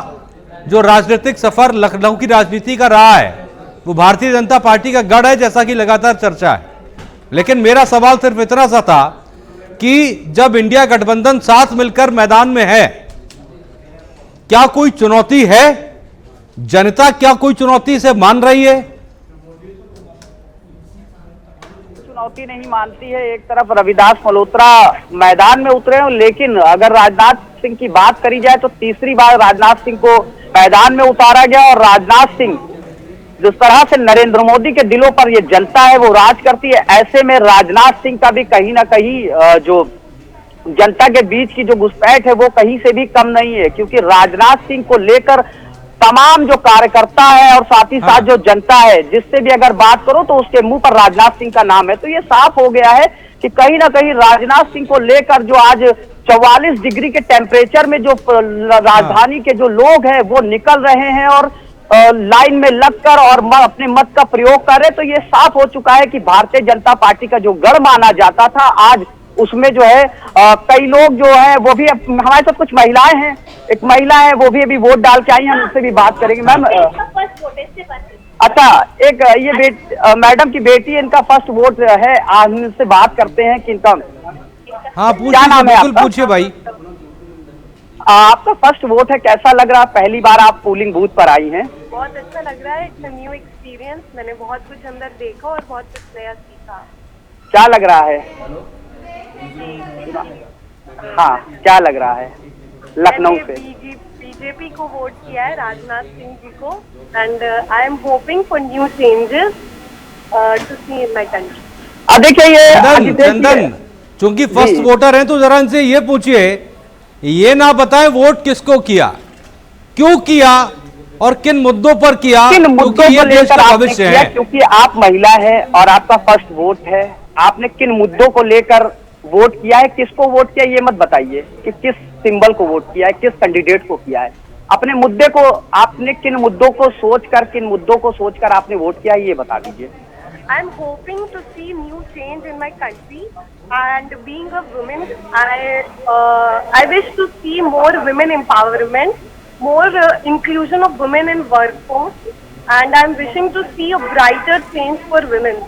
जो राजनीतिक सफर लखनऊ की राजनीति का रहा है वो भारतीय जनता पार्टी का गढ़ है, जैसा कि लगातार चर्चा है। लेकिन मेरा सवाल सिर्फ इतना सा था कि जब इंडिया गठबंधन साथ मिलकर मैदान में है, क्या कोई चुनौती है? जनता क्या कोई चुनौती से मान रही है? चुनौती नहीं मानती है। एक तरफ रविदास मल्होत्रा मैदान में उतरे हैं, लेकिन अगर राजनाथ सिंह की बात करी जाए तो तीसरी बार राजनाथ सिंह को मैदान में उतारा गया। और राजनाथ सिंह, जिस तरह से नरेंद्र मोदी के दिलों पर ये जनता है वो राज करती है, ऐसे में राजनाथ सिंह का भी कहीं ना कहीं जो जनता के बीच की जो घुसपैठ है वो कहीं से भी कम नहीं है। क्योंकि राजनाथ सिंह को लेकर तमाम जो कार्यकर्ता है और साथ ही साथ जो जनता है, जिससे भी अगर बात करो तो उसके मुंह पर राजनाथ सिंह का नाम है। तो ये साफ हो गया है कि कहीं ना कहीं राजनाथ सिंह को लेकर जो आज 44 डिग्री के टेम्परेचर में जो राजधानी के जो लोग हैं वो निकल रहे हैं और लाइन में लगकर और अपने मत का प्रयोग कर रहे। तो ये साफ हो चुका है कि भारतीय जनता पार्टी का जो गढ़ माना जाता था, आज उसमें जो है कई लोग जो है वो भी, हमारे साथ कुछ महिलाएं हैं, एक महिला है वो भी अभी वोट डाल के आई हैं, हम उससे भी बात करेंगे। मैम, अच्छा, एक ये मैडम की बेटी है, इनका फर्स्ट वोट है, हम इनसे बात करते हैं कि इनका क्या नाम है? पूछिए भाई। आपका फर्स्ट वोट है, कैसा लग रहा है? पहली बार आप पोलिंग बूथ पर आई हैं। बहुत अच्छा लग रहा है। It's a new experience. मैंने बहुत कुछ अंदर देखा और बहुत कुछ नया सीखा। क्या लग रहा है? हाँ, क्या लग रहा है लखनऊ से? बीजेपी को वोट किया है, राजनाथ सिंह जी को, and I am hoping for new changes to see in my country. देखिए, ये चंदन चूंकि फर्स्ट वोटर हैं तो जरा इनसे ये पूछिए, ये ना बताएं वोट किसको किया, क्यों किया और किन मुद्दों पर किया? किन मुद्दों ये को देश लेकर का आपने भविष्य किया? है। क्योंकि आप महिला है और आपका फर्स्ट वोट है, आपने किन मुद्दों को लेकर वोट किया है? किसको वोट किया ये मत बताइए कि किस सिंबल को वोट किया है, किस कैंडिडेट को किया है। अपने मुद्दे को, आपने किन मुद्दों को सोचकर आपने वोट किया है, ये बता दीजिए। I am hoping to see new change in my country, and being a woman, I wish to see more women empowerment, more inclusion of women in workforce, and I am wishing to see a brighter change for women.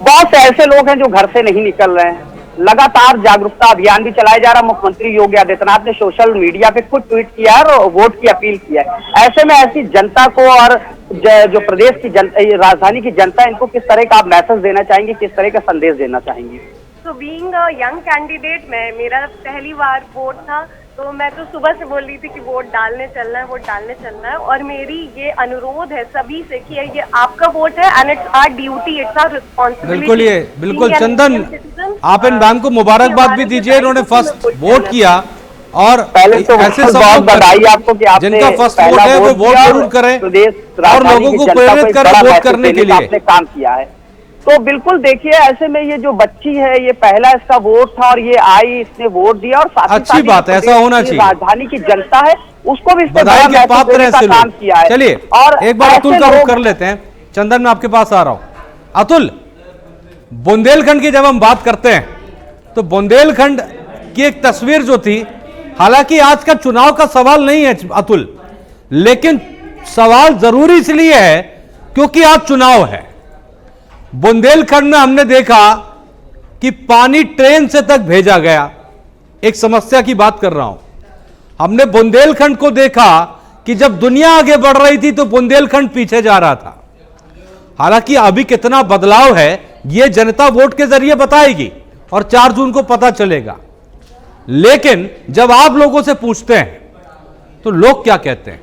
बहुत से ऐसे लोग हैं जो घर से नहीं निकल रहे हैं। लगातार जागरूकता अभियान भी चलाया जा रहा। मुख्यमंत्री योगी आदित्यनाथ ने सोशल मीडिया पे खुद ट्वीट किया है और वोट की अपील किया है। ऐसे में ऐसी जनता को और जो प्रदेश की जनता, राजधानी की जनता, इनको किस तरह का आप मैसेज देना चाहेंगे, किस तरह का संदेश देना चाहेंगे? So being a young candidate, मेरा पहली बार वोट था, तो मैं तो सुबह से बोल रही थी कि वोट डालने चलना है, वोट डालने चलना है। और मेरी ये अनुरोध है सभी से कि ये आपका वोट है and it's our duty, it's our responsibility. बिल्कुल चंदन, आप इन मैम को मुबारकबाद भी दीजिए, इन्होंने फर्स्ट वोट किया। और पहले तो ऐसे बहुत बधाई आपको कि आपने जिनका फर्स्ट वोट है वो वोट जरूर करें और लोगों को प्रेरित करें वोट करने के लिए। आपने काम किया है तो बिल्कुल देखिए, ऐसे में ये जो बच्ची है, ये पहला इसका वोट था और ये आई, इसने वोट दिया और साथ ही अच्छी बात है, ऐसा होना चाहिए। राजधानी की जनता है, उसको भी बधाई के पात्र हैं ऐसे काम लोग। किया है। चलिए, और एक बार अतुल का रुख कर लेते हैं। चंदन, मैं आपके पास आ रहा हूं। अतुल, बुंदेलखंड की जब हम बात करते हैं तो बुंदेलखंड की एक तस्वीर जो थी, हालांकि आज का चुनाव का सवाल नहीं है अतुल, लेकिन सवाल जरूरी इसलिए है क्योंकि आज चुनाव है। बुंदेलखंड में हमने देखा कि पानी ट्रेन से तक भेजा गया। एक समस्या की बात कर रहा हूं। हमने बुंदेलखंड को देखा कि जब दुनिया आगे बढ़ रही थी तो बुंदेलखंड पीछे जा रहा था। हालांकि अभी कितना बदलाव है यह जनता वोट के जरिए बताएगी और 4 जून को पता चलेगा। लेकिन जब आप लोगों से पूछते हैं तो लोग क्या कहते हैं?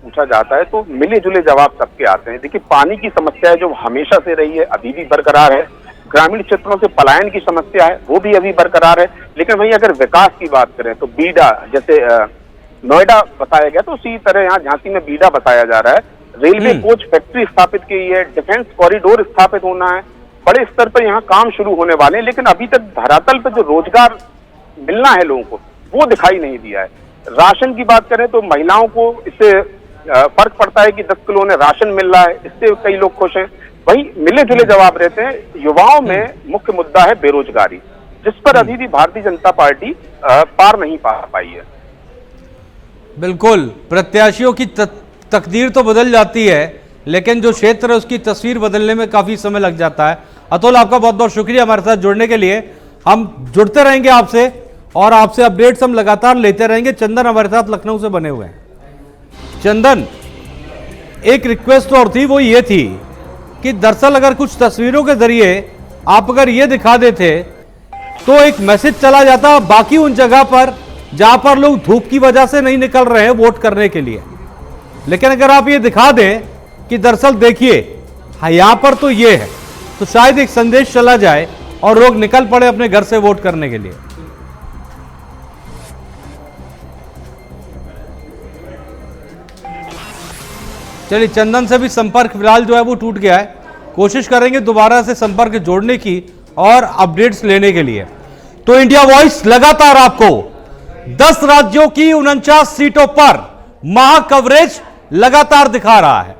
पूछा जाता है तो मिले जुले जवाब सबके आते हैं। देखिए, पानी की समस्या है जो हमेशा से रही है, अभी भी बरकरार है। ग्रामीण क्षेत्रों से पलायन की समस्या है, वो भी अभी बरकरार है। लेकिन वहीं अगर विकास की बात करें तो बीडा, जैसे नोएडा बताया गया, तो उसी तरह यहाँ झांसी में बीडा बताया जा रहा है। रेलवे कोच फैक्ट्री स्थापित की है, डिफेंस कॉरिडोर स्थापित होना है, बड़े स्तर पर यहाँ काम शुरू होने वाले हैं। लेकिन अभी तक धरातल पर जो रोजगार मिलना है लोगों को, वो दिखाई नहीं दिया है। राशन की बात करें तो महिलाओं को इससे फर्क पड़ता है कि 10 किलो ने राशन मिल रहा है, इससे कई लोग खुश हैं। वहीं मिले जुले जवाब रहते हैं। युवाओं में मुख्य मुद्दा है बेरोजगारी, जिस पर अभी भी भारतीय जनता पार्टी पार नहीं पा पाई है। बिल्कुल, प्रत्याशियों की तकदीर तो बदल जाती है, लेकिन जो क्षेत्र है उसकी तस्वीर बदलने में काफी समय लग जाता है। अतुल, आपका बहुत बहुत शुक्रिया हमारे साथ जुड़ने के लिए। हम जुड़ते रहेंगे आपसे और आपसे अपडेट्स हम लगातार लेते रहेंगे। चंदन हमारे साथ लखनऊ से बने हुए हैं। चंदन, एक रिक्वेस्ट और थी, वो ये थी कि दरअसल अगर कुछ तस्वीरों के जरिए आप अगर ये दिखा देते तो एक मैसेज चला जाता बाकी उन जगह पर जहां पर लोग धूप की वजह से नहीं निकल रहे हैं वोट करने के लिए। लेकिन अगर आप ये दिखा दें कि दरअसल देखिए यहां पर तो ये है, तो शायद एक संदेश चला जाए और लोग निकल पड़े अपने घर से वोट करने के लिए। चलिए, चंदन से भी संपर्क फिलहाल जो है वो टूट गया है। कोशिश करेंगे दोबारा से संपर्क जोड़ने की और अपडेट्स लेने के लिए। तो इंडिया वॉइस लगातार आपको 10 राज्यों की 49 सीटों पर महा कवरेज लगातार दिखा रहा है।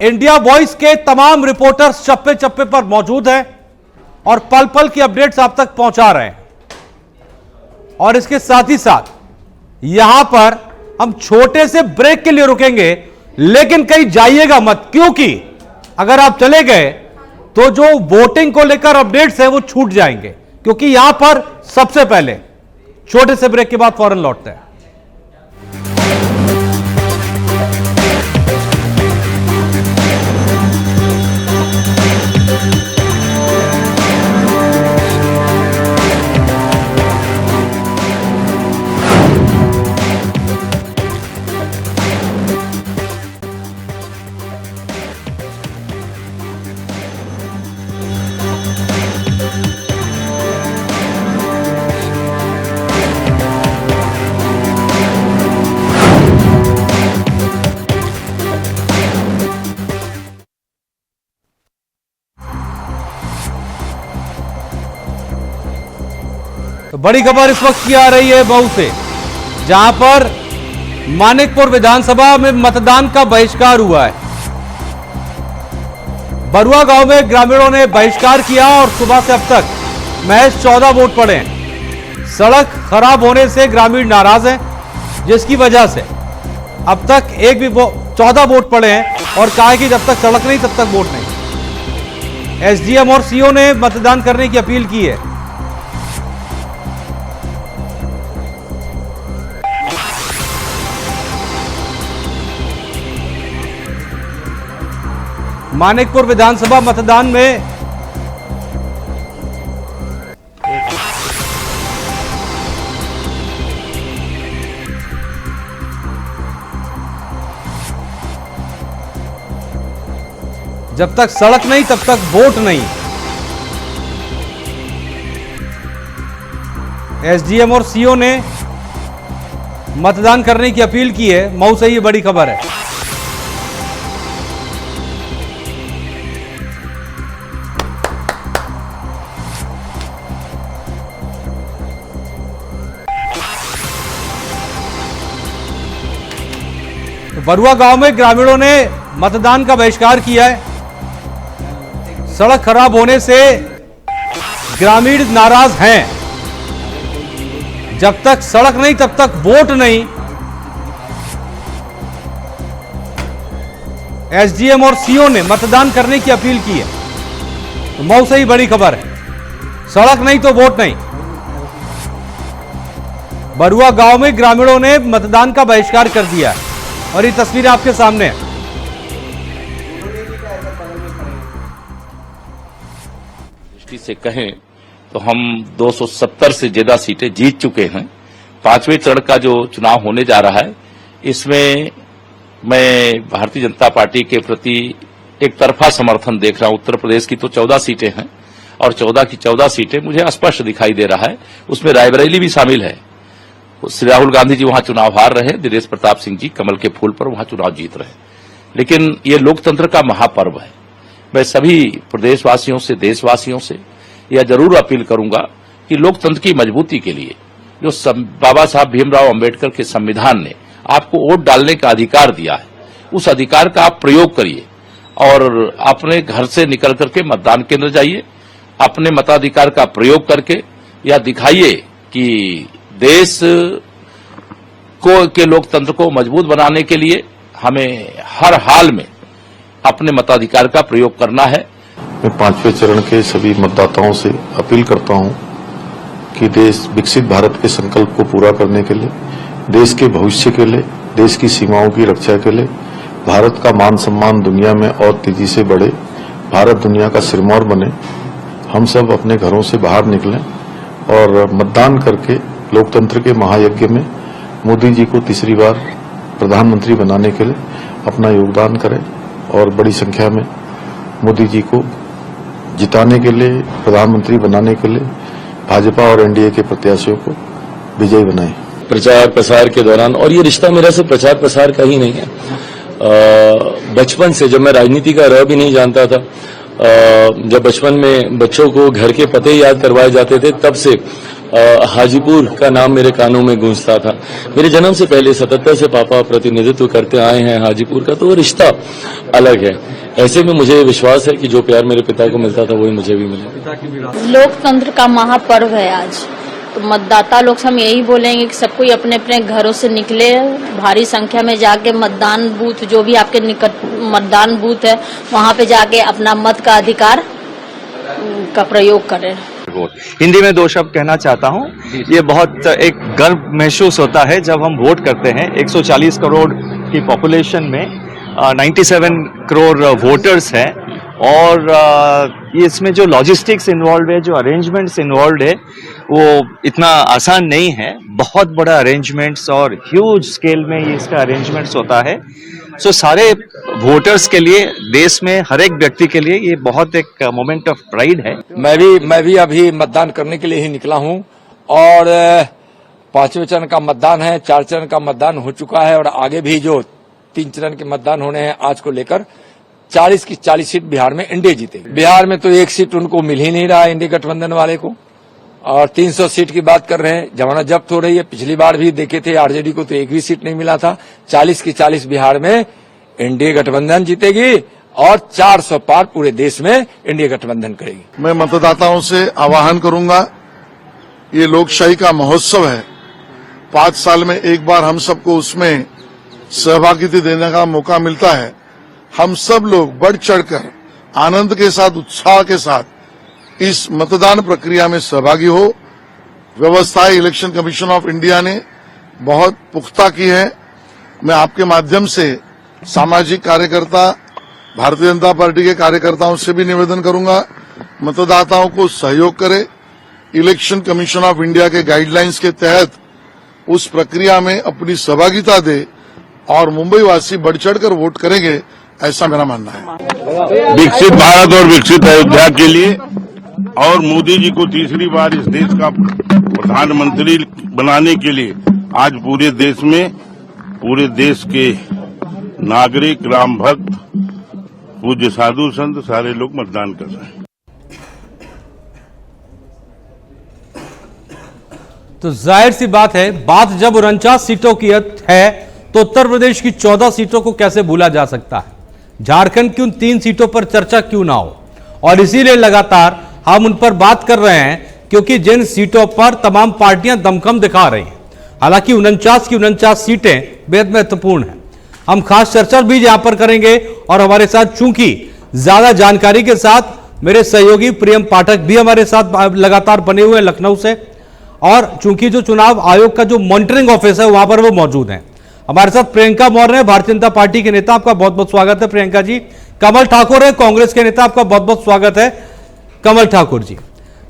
इंडिया वॉइस के तमाम रिपोर्टर्स चप्पे चप्पे पर मौजूद हैं और पल पल की अपडेट्स आप तक पहुंचा रहे हैं। और इसके साथ ही साथ यहां पर हम छोटे से ब्रेक के लिए रुकेंगे, लेकिन कहीं जाइएगा मत, क्योंकि अगर आप चले गए तो जो वोटिंग को लेकर अपडेट्स है वो छूट जाएंगे। क्योंकि यहां पर सबसे पहले छोटे से ब्रेक के बाद फौरन लौटते हैं। तो बड़ी खबर इस वक्त की आ रही है मऊ से, जहां पर मानिकपुर विधानसभा में मतदान का बहिष्कार हुआ है। बरुआ गांव में ग्रामीणों ने बहिष्कार किया और सुबह से अब तक महज 14 वोट पड़े हैं। सड़क खराब होने से ग्रामीण नाराज हैं, जिसकी वजह से अब तक 14 वोट पड़े हैं और कहा है कि जब तक सड़क नहीं तब तक वोट नहीं। एसडीएम और सीओ ने मतदान करने की अपील की है। मानिकपुर विधानसभा मतदान में जब तक सड़क नहीं तब तक वोट नहीं। एसडीएम और सीओ ने मतदान करने की अपील की है। मऊ से ये बड़ी खबर है। बरुआ गांव में ग्रामीणों ने मतदान का बहिष्कार किया है। सड़क खराब होने से ग्रामीण नाराज हैं। जब तक सड़क नहीं तब तक वोट नहीं। एसडीएम और सीओ ने मतदान करने की अपील की है। तो मऊ से ही बड़ी खबर है, सड़क नहीं तो वोट नहीं। बरुआ गांव में ग्रामीणों ने मतदान का बहिष्कार कर दिया है और ये तस्वीर आपके सामने है। दृष्टि से कहें तो हम 270 से ज्यादा सीटें जीत चुके हैं। 5वें चरण का जो चुनाव होने जा रहा है, इसमें मैं भारतीय जनता पार्टी के प्रति एक तरफा समर्थन देख रहा हूं। उत्तर प्रदेश की तो 14 सीटें हैं और 14 की 14 सीटें मुझे स्पष्ट दिखाई दे रहा है। उसमें रायबरेली भी शामिल है। श्री राहुल गांधी जी वहां चुनाव हार रहे, दिनेश प्रताप सिंह जी कमल के फूल पर वहां चुनाव जीत रहे। लेकिन ये लोकतंत्र का महापर्व है। मैं सभी प्रदेशवासियों से, देशवासियों से यह जरूर अपील करूंगा कि लोकतंत्र की मजबूती के लिए जो बाबा साहब भीमराव अंबेडकर के संविधान ने आपको वोट डालने का अधिकार दिया है, उस अधिकार का आप प्रयोग करिए और अपने घर से निकल करके मतदान केंद्र जाइए। अपने मताधिकार का प्रयोग करके यह दिखाइए कि देश के लोकतंत्र को मजबूत बनाने के लिए हमें हर हाल में अपने मताधिकार का प्रयोग करना है। मैं 5वें चरण के सभी मतदाताओं से अपील करता हूं कि देश विकसित भारत के संकल्प को पूरा करने के लिए, देश के भविष्य के लिए, देश की सीमाओं की रक्षा के लिए, भारत का मान सम्मान दुनिया में और तेजी से बढ़े, भारत दुनिया का सिरमौर बने, हम सब अपने घरों से बाहर निकलें और मतदान करके लोकतंत्र के महायज्ञ में मोदी जी को तीसरी बार प्रधानमंत्री बनाने के लिए अपना योगदान करें और बड़ी संख्या में मोदी जी को जिताने के लिए, प्रधानमंत्री बनाने के लिए भाजपा और एनडीए के प्रत्याशियों को विजयी बनाएं। प्रचार प्रसार के दौरान, और ये रिश्ता मेरा सिर्फ प्रचार प्रसार का ही नहीं है, बचपन से जब मैं राजनीति का र भी नहीं जानता था, जब बचपन में बच्चों को घर के पते याद करवाए जाते थे, तब से हाजीपुर का नाम मेरे कानों में गूंजता था। मेरे जन्म से पहले 77 से पापा प्रतिनिधित्व करते आए हैं हाजीपुर का, तो वो रिश्ता अलग है। ऐसे में मुझे विश्वास है कि जो प्यार मेरे पिता को मिलता था वही मुझे भी मिलेगा। लोकतंत्र का महापर्व है आज, तो मतदाता लोग से हम यही बोलेंगे कि सब कोई अपने अपने घरों से निकले, भारी संख्या में जाके मतदान बूथ, जो भी आपके निकट मतदान बूथ है, वहां पे जाके अपना मत का अधिकार का प्रयोग करें। हिंदी में 2 शब्द कहना चाहता हूं। ये बहुत एक गर्व महसूस होता है जब हम वोट करते हैं। 140 करोड़ की पॉपुलेशन में 97 करोड़ वोटर्स हैं और इसमें जो लॉजिस्टिक्स इन्वॉल्व है, जो अरेंजमेंट्स इन्वॉल्व है, वो इतना आसान नहीं है। बहुत बड़ा अरेंजमेंट्स और ह्यूज स्केल में ये इसका अरेंजमेंट्स होता है। सो सारे वोटर्स के लिए, देश में हर एक व्यक्ति के लिए ये बहुत एक मोमेंट ऑफ प्राइड है। मैं भी अभी मतदान करने के लिए ही निकला हूं और 5वें चरण का मतदान है, 4 चरण का मतदान हो चुका है और आगे भी जो 3 चरण के मतदान होने हैं आज को लेकर 40 की 40 सीट बिहार में एनडीए जीतेगी। बिहार में तो 1 सीट उनको मिल ही नहीं रहा है एनडीए गठबंधन वाले को, और 300 सीट की बात कर रहे हैं। जमानत जब्त हो रही है। पिछली बार भी देखे थे आरजेडी को तो 1 भी सीट नहीं मिला था। 40 की 40 बिहार में एनडीए गठबंधन जीतेगी और 400 पार पूरे देश में एनडीए गठबंधन करेगी। मैं मतदाताओं से आह्वान करूंगा, ये लोकशाही का महोत्सव है। 5 साल में एक बार हम सबको उसमें सहभागिता देने का मौका मिलता है। हम सब लोग बढ़ चढ़कर आनंद के साथ, उत्साह के साथ इस मतदान प्रक्रिया में सहभागी हो। व्यवस्था इलेक्शन कमीशन ऑफ इंडिया ने बहुत पुख्ता की है। मैं आपके माध्यम से सामाजिक कार्यकर्ता, भारतीय जनता पार्टी के कार्यकर्ताओं से भी निवेदन करूंगा, मतदाताओं को सहयोग करें। इलेक्शन कमीशन ऑफ इंडिया के गाइडलाइंस के तहत उस प्रक्रिया में अपनी सहभागिता दे और मुंबई वासी बढ़ चढ़कर वोट करेंगे, ऐसा मेरा मानना है। विकसित भारत और विकसित अयोध्या के लिए और मोदी जी को तीसरी बार इस देश का प्रधानमंत्री बनाने के लिए आज पूरे देश में, पूरे देश के नागरिक, राम भक्त, पूज्य साधु संत सारे लोग मतदान कर रहे हैं। तो जाहिर सी बात है, बात जब 49 सीटों की है तो उत्तर प्रदेश की 14 सीटों को कैसे भूला जा सकता है। झारखंड की उन 3 सीटों पर चर्चा क्यों ना हो, और इसीलिए लगातार हम उन पर बात कर रहे हैं, क्योंकि जिन सीटों पर तमाम पार्टियां दमखम दिखा रही हैं, हालांकि 49 की 49 सीटें बेहद महत्वपूर्ण हैं। हम खास चर्चा भी यहां पर करेंगे और हमारे साथ चूंकि ज्यादा जानकारी के साथ मेरे सहयोगी प्रियम पाठक भी हमारे साथ लगातार बने हुए हैं लखनऊ से, और चूंकि जो चुनाव आयोग का जो मॉनिटरिंग ऑफिस है वहां पर वो मौजूद हैं। हमारे साथ प्रियंका मौर्य, भारतीय जनता पार्टी के नेता, आपका बहुत बहुत स्वागत है प्रियंका जी। कमल ठाकुर है, कांग्रेस के नेता, आपका बहुत बहुत स्वागत है कमल ठाकुर जी।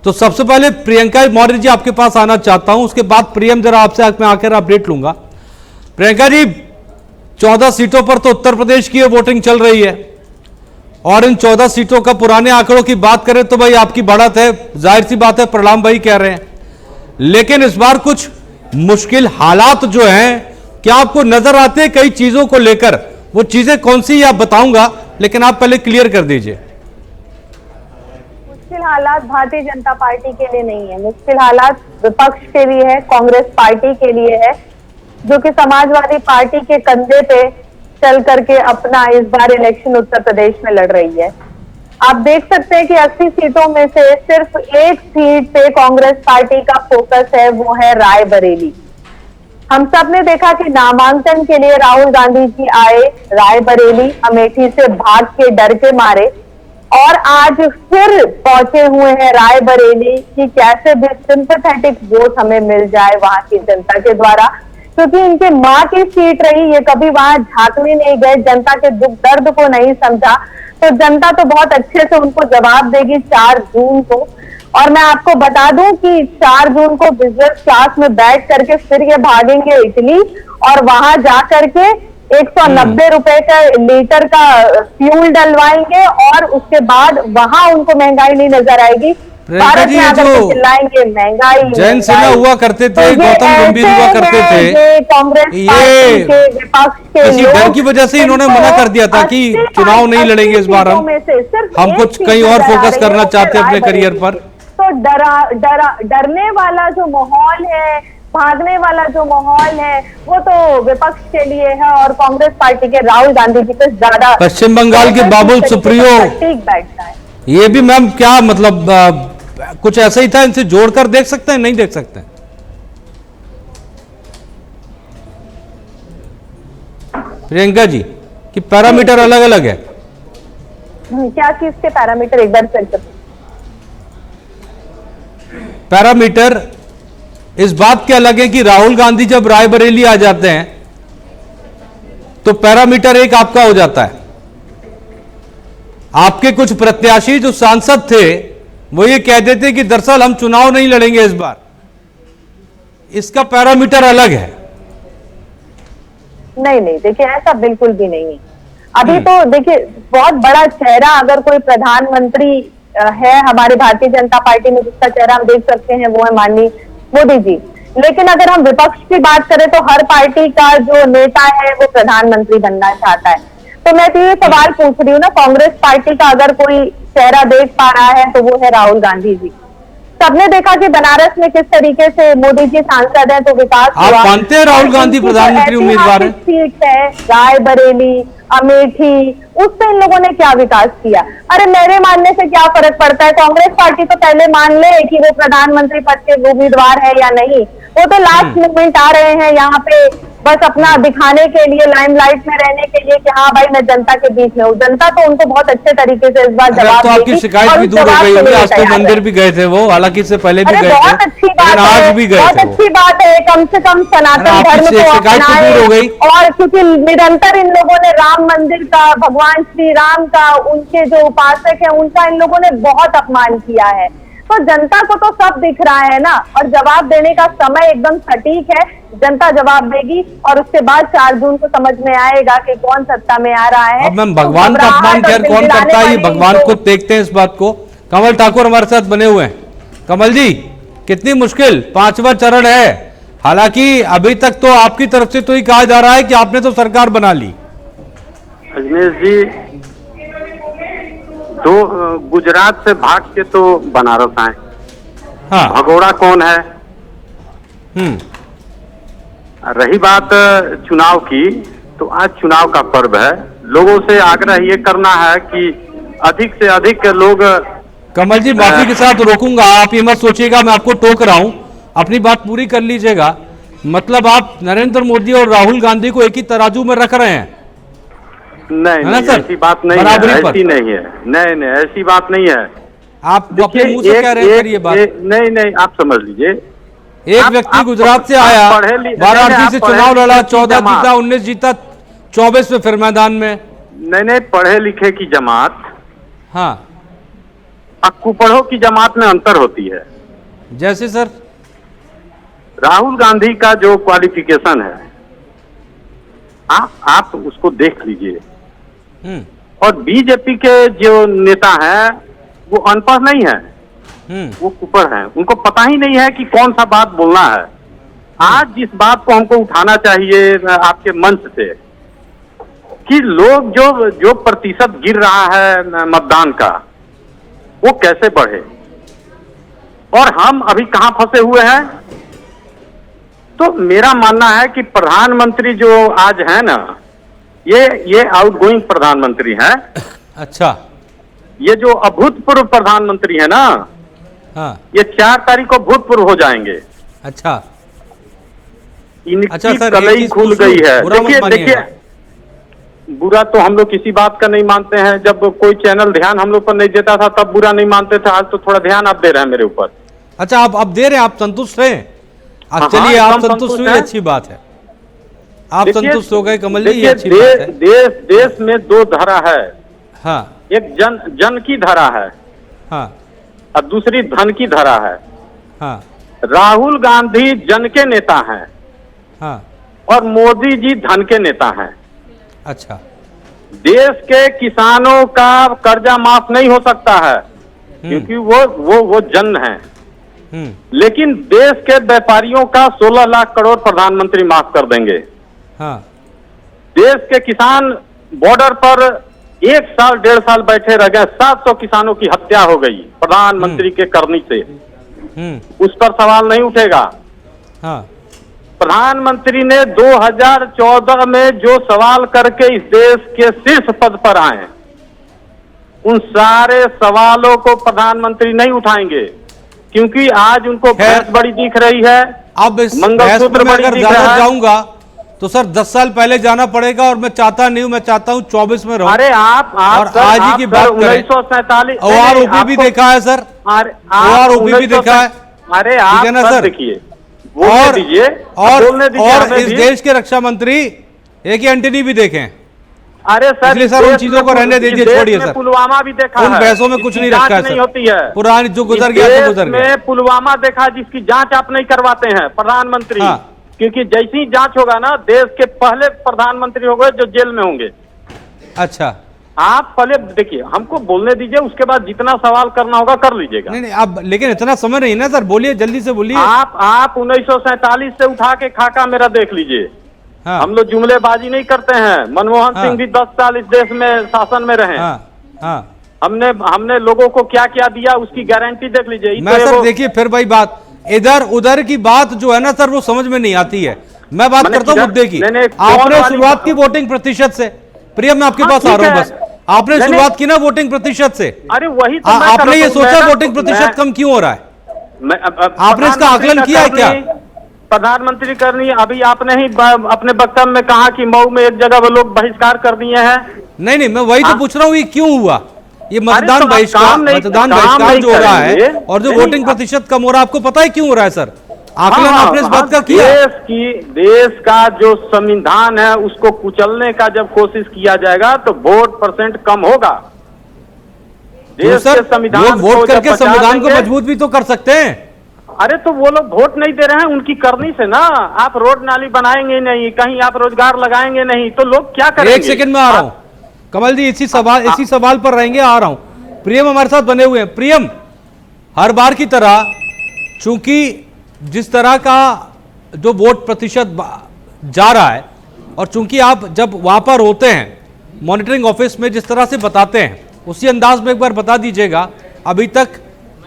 तो सबसे पहले प्रियंका मौर्य जी आपके पास आना चाहता हूं, उसके बाद प्रियम जरा आपसे मैं आकर अपडेट लूंगा। प्रियंका जी, 14 सीटों पर तो उत्तर प्रदेश की वोटिंग चल रही है और इन 14 सीटों का पुराने आंकड़ों की बात करें तो भाई आपकी बढ़त है, जाहिर सी बात है, प्रणाम भाई कह रहे हैं। लेकिन इस बार कुछ मुश्किल हालात जो हैं, क्या आपको नजर आते हैं कई चीजों को लेकर? वो चीजें कौन सी आप बताऊंगा, लेकिन आप पहले क्लियर कर दीजिए। मुश्किल हालात भारतीय जनता पार्टी के लिए नहीं है, मुश्किल हालात विपक्ष के लिए है, कांग्रेस पार्टी के लिए है, जो कि समाजवादी पार्टी के कंधे पे चल करके अपना इस बार इलेक्शन उत्तर प्रदेश में लड़ रही है। आप देख सकते हैं कि 80 सीटों में से सिर्फ एक सीट पे कांग्रेस पार्टी का फोकस है, वो है रायबरेली। हम सब ने देखा कि नामांकन के लिए राहुल गांधी जी आए रायबरेली, अमेठी से भाग के डर के मारे, और आज फिर पहुंचे हुए हैं रायबरेली कि कैसे भी सिंपैथेटिक वोट हमें मिल जाए वहां की जनता के द्वारा, क्योंकि इनके माँ की सीट रही, ये कभी वहां झांकने नहीं गए, जनता के दुख दर्द को नहीं समझा, तो जनता तो बहुत अच्छे से उनको जवाब देगी 4 जून को। और मैं आपको बता दूं कि 4 जून को बिजनेस क्लास में बैठ करके फिर ये भागेंगे इटली, और वहां जा करके 190 रुपए का लीटर का फ्यूल डलवाएंगे, और उसके बाद वहां उनको महंगाई नहीं नजर आएगी। भारत में आकर के चिल्लाएंगे महंगाई, जयंत सिन्हा हुआ करते थे, गौतम गंभीर हुआ करते थे, कांग्रेस पार्टी के विपक्ष के किसी डर की वजह से इन्होंने मना कर दिया था कि चुनाव नहीं लड़ेंगे इस बार, हम कुछ कहीं और फोकस करना चाहते हैं अपने करियर पर। तो डरने वाला जो माहौल है, भागने वाला जो माहौल है, वो तो विपक्ष के लिए है, और कांग्रेस पार्टी के राहुल गांधी जी पे ज्यादा। पश्चिम बंगाल के बाबुल सुप्रियो, ठीक बैठता है। ये भी मैम क्या मतलब कुछ ऐसा ही था, इनसे जोड़कर देख सकते हैं, नहीं देख सकते हैं? प्रियंका जी कि पैरामीटर अलग अलग है। क्या चीज के पैरामीटर एक बार चेक करें। पैरामीटर इस बात के अलग है कि राहुल गांधी जब रायबरेली आ जाते हैं तो पैरामीटर एक आपका हो जाता है। आपके कुछ प्रत्याशी जो सांसद थे वो ये कह देते कि दरअसल हम चुनाव नहीं लड़ेंगे इस बार, इसका पैरामीटर अलग है। नहीं नहीं, देखिए ऐसा बिल्कुल भी नहीं है। अभी तो देखिए बहुत बड़ा चेहरा अगर कोई प्रधानमंत्री है हमारी भारतीय जनता पार्टी में, जिसका चेहरा हम देख सकते हैं, वो है माननीय मोदी जी। लेकिन अगर हम विपक्ष की बात करें तो हर पार्टी का जो नेता है वो प्रधानमंत्री बनना चाहता है। तो मैं तो ये सवाल पूछ रही हूँ ना, कांग्रेस पार्टी का अगर कोई चेहरा देख पा रहा है तो वो है राहुल गांधी जी। सबने देखा कि बनारस में किस तरीके से मोदी जी सांसद हैं, तो विकास आप मानते हैं राहुल गांधी प्रधानमंत्री उम्मीदवार हैं? सीट है रायबरेली, अमेठी, उससे इन लोगों ने क्या विकास किया? अरे मेरे मानने से क्या फर्क पड़ता है? कांग्रेस पार्टी तो पहले मान ले कि वो प्रधानमंत्री पद के उम्मीदवार है या नहीं। वो तो लास्ट मोमेंट आ रहे हैं यहाँ पे बस अपना दिखाने के लिए, लाइमलाइट में रहने के लिए कि हाँ भाई मैं जनता के बीच में हूँ। जनता तो उनको बहुत अच्छे तरीके से इस बार जवाब तो आपकी शिकायत भी दूर हो गई होगी। आज तो मंदिर भी गए थे वो, हालांकि इससे पहले भी गए थे, बहुत अच्छी बात है, आज भी गए थे। बहुत अच्छी बात है, कम से कम सनातन धर्म को अपनाएं। और क्योंकि निरंतर इन लोगों ने राम मंदिर का, भगवान श्री राम का, उनके जो उपासक है उनका इन लोगों ने बहुत अपमान किया है। तो जनता को तो सब दिख रहा है ना, और जवाब देने का समय एकदम सटीक है। जनता जवाब देगी और उसके बाद 4 जून को समझ में आएगा कि कौन सत्ता में आ रहा है। अब मैम भगवान का अपमान खैर कौन करता है, ये भगवान खुद देखते हैं इस बात को। कमल ठाकुर हमारे साथ बने हुए हैं। कमल जी, कितनी मुश्किल 5वां चरण है, हालांकि अभी तक तो आपकी तरफ से तो ही कहा जा रहा है कि आपने तो सरकार बना ली। अजमेर जी, गुजरात से भाग के तो बनारस आए। हाँ। भगोड़ा कौन है? रही बात चुनाव की, तो आज चुनाव का पर्व है। लोगों से आग्रह ये करना है कि अधिक से अधिक लोग। कमल जी माफी के साथ रोकूंगा, आप ये मत सोचिएगा मैं आपको टोक रहा हूं, अपनी बात पूरी कर लीजिएगा। मतलब आप नरेंद्र मोदी और राहुल गांधी को एक ही तराजू में रख रहे हैं? नहीं, ऐसी बात नहीं है, ऐसी नहीं है, नहीं ऐसी बात नहीं है। आप अपने मुंह से कह रहे हैं ये बात? नहीं, आप समझ लीजिए। एक व्यक्ति गुजरात से आया, वाराणसी से चुनाव लड़ा, 14 जीता, 19 जीता, 24 में फिर मैदान में। नहीं, पढ़े लिखे की जमात। हाँ, कुपड़ों की जमात में अंतर होती है। जैसे सर राहुल गांधी का जो क्वालिफिकेशन है आप उसको देख लीजिए, और बीजेपी के जो नेता हैं वो अनपढ़ नहीं है, वो कुपड़ हैं, उनको पता ही नहीं है कि कौन सा बात बोलना है। आज जिस बात को हमको उठाना चाहिए आपके मंच से कि लोग जो प्रतिशत गिर रहा है मतदान का वो कैसे बढ़े, और हम अभी कहाँ फंसे हुए हैं। तो मेरा मानना है कि प्रधानमंत्री जो आज है ना, ये आउटगोइंग प्रधानमंत्री हैं। अच्छा, ये जो अभूतपूर्व प्रधानमंत्री है ना, हाँ, ये 4 तारीख को भूतपूर्व हो जाएंगे। अच्छा, इनकी सर, कलई खुल गई है। देखिए बुरा तो हम लोग किसी बात का नहीं मानते हैं। जब कोई चैनल ध्यान हम लोग पर नहीं देता था तब बुरा नहीं मानते थे, आज तो थोड़ा ध्यान आप दे रहे हैं मेरे ऊपर। अच्छा, आप दे रहे हैं, आप संतुष्ट हैं? चलिए, आप संतुष्ट हुए, अच्छी बात है। आप संतुष्ट हो गए कमल जी, ये अच्छी बात है। देश में 2 धारा है। हाँ, एक जन की धारा है, हाँ, और दूसरी धन की धारा है। हाँ, राहुल गांधी जन के नेता हैं, हाँ, और मोदी जी धन के नेता हैं। अच्छा, देश के किसानों का कर्जा माफ नहीं हो सकता है क्योंकि वो जन है, लेकिन देश के व्यापारियों का 16 लाख करोड़ प्रधानमंत्री माफ कर देंगे। हाँ, देश के किसान बॉर्डर पर 1 साल 1.5 साल बैठे रह गए, 700 किसानों की हत्या हो गई प्रधानमंत्री के करनी से, उस पर सवाल नहीं उठेगा। हाँ, प्रधानमंत्री ने 2014 में जो सवाल करके इस देश के शीर्ष पद पर आए, उन सारे सवालों को प्रधानमंत्री नहीं उठाएंगे क्योंकि आज उनको भैंस बड़ी दिख रही है। अब इस मंगलसूत्र में बड़ी अगर दिख रहा ज्यादा है। जाऊंगा तो सर 10 साल पहले जाना पड़ेगा, और मैं चाहता नहीं हूं, मैं चाहता हूं 24 में रहूं। अरे आप और आज ही की बात करें, 1947 OROP भी देखा है सर, OROP भी देखा है। अरे ठीक है ना आप सर? देखिए और इस देश के रक्षा मंत्री एक ही एंटनी भी देखे। अरे सर, इसलिए सर उन चीजों को रहने दीजिए, छोड़िए सर। पुलवामा भी देखा है, उन बहसों में कुछ नहीं रखा है नहीं सर। होती है, पुरानी जो गुजर गया तो गुजर गया। में पुलवामा देखा जिसकी जांच आप नहीं करवाते हैं प्रधानमंत्री। क्योंकि जैसी जांच होगा ना, देश के पहले प्रधानमंत्री होंगे जो जेल में होंगे। अच्छा, आप पहले देखिए, हमको बोलने दीजिए, उसके बाद जितना सवाल करना होगा कर लीजिएगा। नहीं, अब लेकिन इतना समय नहीं ना सर, बोलिए, जल्दी से बोलिए। आप 1947 से उठा के खाका मेरा देख लीजिए। हाँ, हम लोग जुमलेबाजी नहीं करते हैं। मनमोहन सिंह भी 10 साल इस देश में शासन में रहे। हाँ, हमने लोगों को क्या क्या दिया उसकी गारंटी देख लीजिए। मैं सर देखिए, फिर भाई बात इधर उधर की बात जो है ना सर, वो समझ में नहीं आती है। मैं बात करता हूँ मुद्दे की। आपने शुरुआत की वोटिंग प्रतिशत से, प्रियम मैं आपके पास आ रहा हूँ, बस आपने शुरुआत की ना वोटिंग प्रतिशत से। अरे वही तो आपने ये सोचा वोटिंग प्रतिशत कम क्यों हो रहा है? आपने इसका आकलन किया है क्या? प्रधानमंत्री करनी, अभी आपने ही अपने वक्तव्य में कहा कि मऊ में एक जगह वो लोग बहिष्कार कर दिए हैं। नहीं, मैं वही तो पूछ रहा हूँ, ये क्यों हुआ? ये मतदान बहिष्कार जो हो रहा है और जो वोटिंग प्रतिशत कम हो रहा है, आपको पता है क्यों हो रहा है सर? आकलन आपने इस बात का किया? देश का जो संविधान है उसको कुचलने का जब कोशिश किया जाएगा तो वोट % कम होगा। देश के संविधान वोट करके संविधान को मजबूत भी तो कर सकते हैं। अरे तो वो लोग वोट नहीं दे रहे हैं, उनकी करनी से ना। आप रोड नाली बनाएंगे नहीं, कहीं आप रोजगार लगाएंगे नहीं, तो लोग क्या करेंगे? 1 सेकंड में आ रहा हूं कमल जी, इसी सवाल पर रहेंगे, आ रहा हूं। प्रियम हमारे साथ बने हुए हैं। प्रियम, हर बार की तरह चूंकि जिस तरह का जो वोट प्रतिशत जा रहा है, और चूंकि आप जब वहां पर होते हैं मॉनिटरिंग ऑफिस में, जिस तरह से बताते हैं उसी अंदाज में एक बार बता दीजिएगा, अभी तक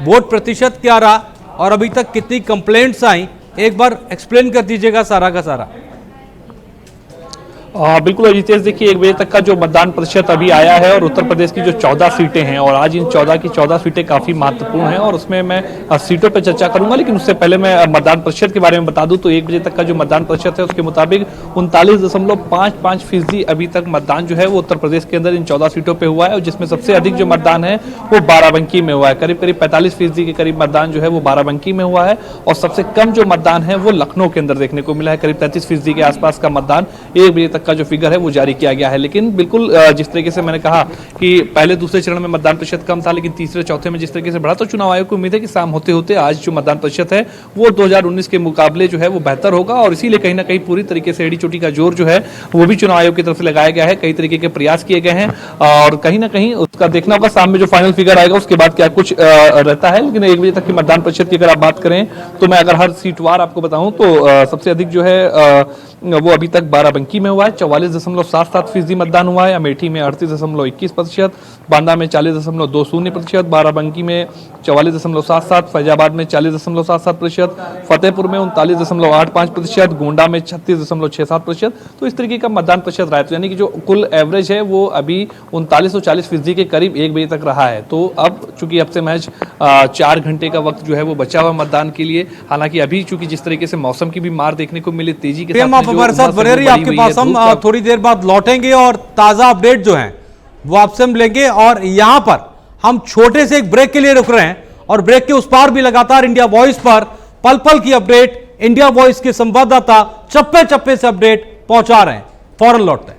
वोट प्रतिशत क्या रहा और अभी तक कितनी कंप्लेंट्स आई, एक बार एक्सप्लेन कर दीजिएगा सारा का सारा। बिल्कुल अजितेश, देखिए 1 बजे तक का जो मतदान प्रतिशत अभी आया है, और उत्तर प्रदेश की जो 14 सीटें हैं, और आज इन 14 की 14 सीटें काफी महत्वपूर्ण हैं, और उसमें मैं सीटों पर चर्चा करूंगा, लेकिन उससे पहले मैं मतदान प्रतिशत के बारे में बता दूं तो 1 बजे तक का जो मतदान प्रतिशत है उसके मुताबिक 39.55% अभी तक मतदान जो है वो उत्तर प्रदेश के अंदर इन 14 सीटों पर हुआ है, और जिसमें सबसे अधिक जो मतदान है वो बाराबंकी में हुआ है। करीब 45% के करीब मतदान जो है वो बाराबंकी में हुआ है, और सबसे कम जो मतदान है वो लखनऊ के अंदर देखने को मिला है। करीब 33% के आसपास का मतदान 1 बजे तक का जो फिगर है वो जारी किया गया है। लेकिन बिल्कुल जिस तरीके से मैंने कहा कि पहले दूसरे चरण में मतदान प्रतिशत कम था, लेकिन तीसरे चौथे में जिस तरीके से बढ़ा, तो चुनाव आयोग को उम्मीद है कि शाम होते होते आज जो मतदान प्रतिशत है वो 2019 के मुकाबले जो है वो बेहतर होगा। और इसीलिए कहीं ना कहीं पूरी तरीके से एड़ी चोटी का जोर जो है वो भी चुनाव आयोग की तरफ से लगाया गया है। कई तरीके के प्रयास किए गए हैं और कहीं ना कहीं उसका देखना होगा शाम में जो फाइनल फिगर आएगा उसके बाद क्या कुछ रहता है। लेकिन 1 बजे तक की मतदान प्रतिशत की अगर आप बात करें तो मैं अगर हर सीट वार आपको बताऊं तो सबसे अधिक जो है वो अभी तक बाराबंकी में हुआ है, 44.77% मतदान हुआ है। अमेठी में 38.21%, बांदा में 40.20%, बाराबंकी में 44.77%, फैजाबाद में 40.77%, फतेहपुर में 39.85%, गोंडा में 36.67%। तो इस तरीके का मतदान प्रतिशत रहा है। तो यानी कि जो कुल एवरेज है वो अभी 3940% के करीब 1 बजे तक रहा है। तो अब चूंकि अब से मैच 4 घंटे का वक्त जो है वो बचा हुआ मतदान के लिए, हालांकि अभी चूंकि जिस तरीके से मौसम की भी मार देखने को मिली तेजी के साथ, हमारे साथ बने रहिए, आपके पास हम थोड़ी देर बाद लौटेंगे और ताजा अपडेट जो हैं वो आपसे हम लेंगे। और यहां पर हम छोटे से एक ब्रेक के लिए रुक रहे हैं और ब्रेक के उस पार भी लगातार इंडिया वॉइस पर पल पल की अपडेट इंडिया वॉइस के संवाददाता चप्पे चप्पे से अपडेट पहुंचा रहे हैं। फौरन लौटते हैं।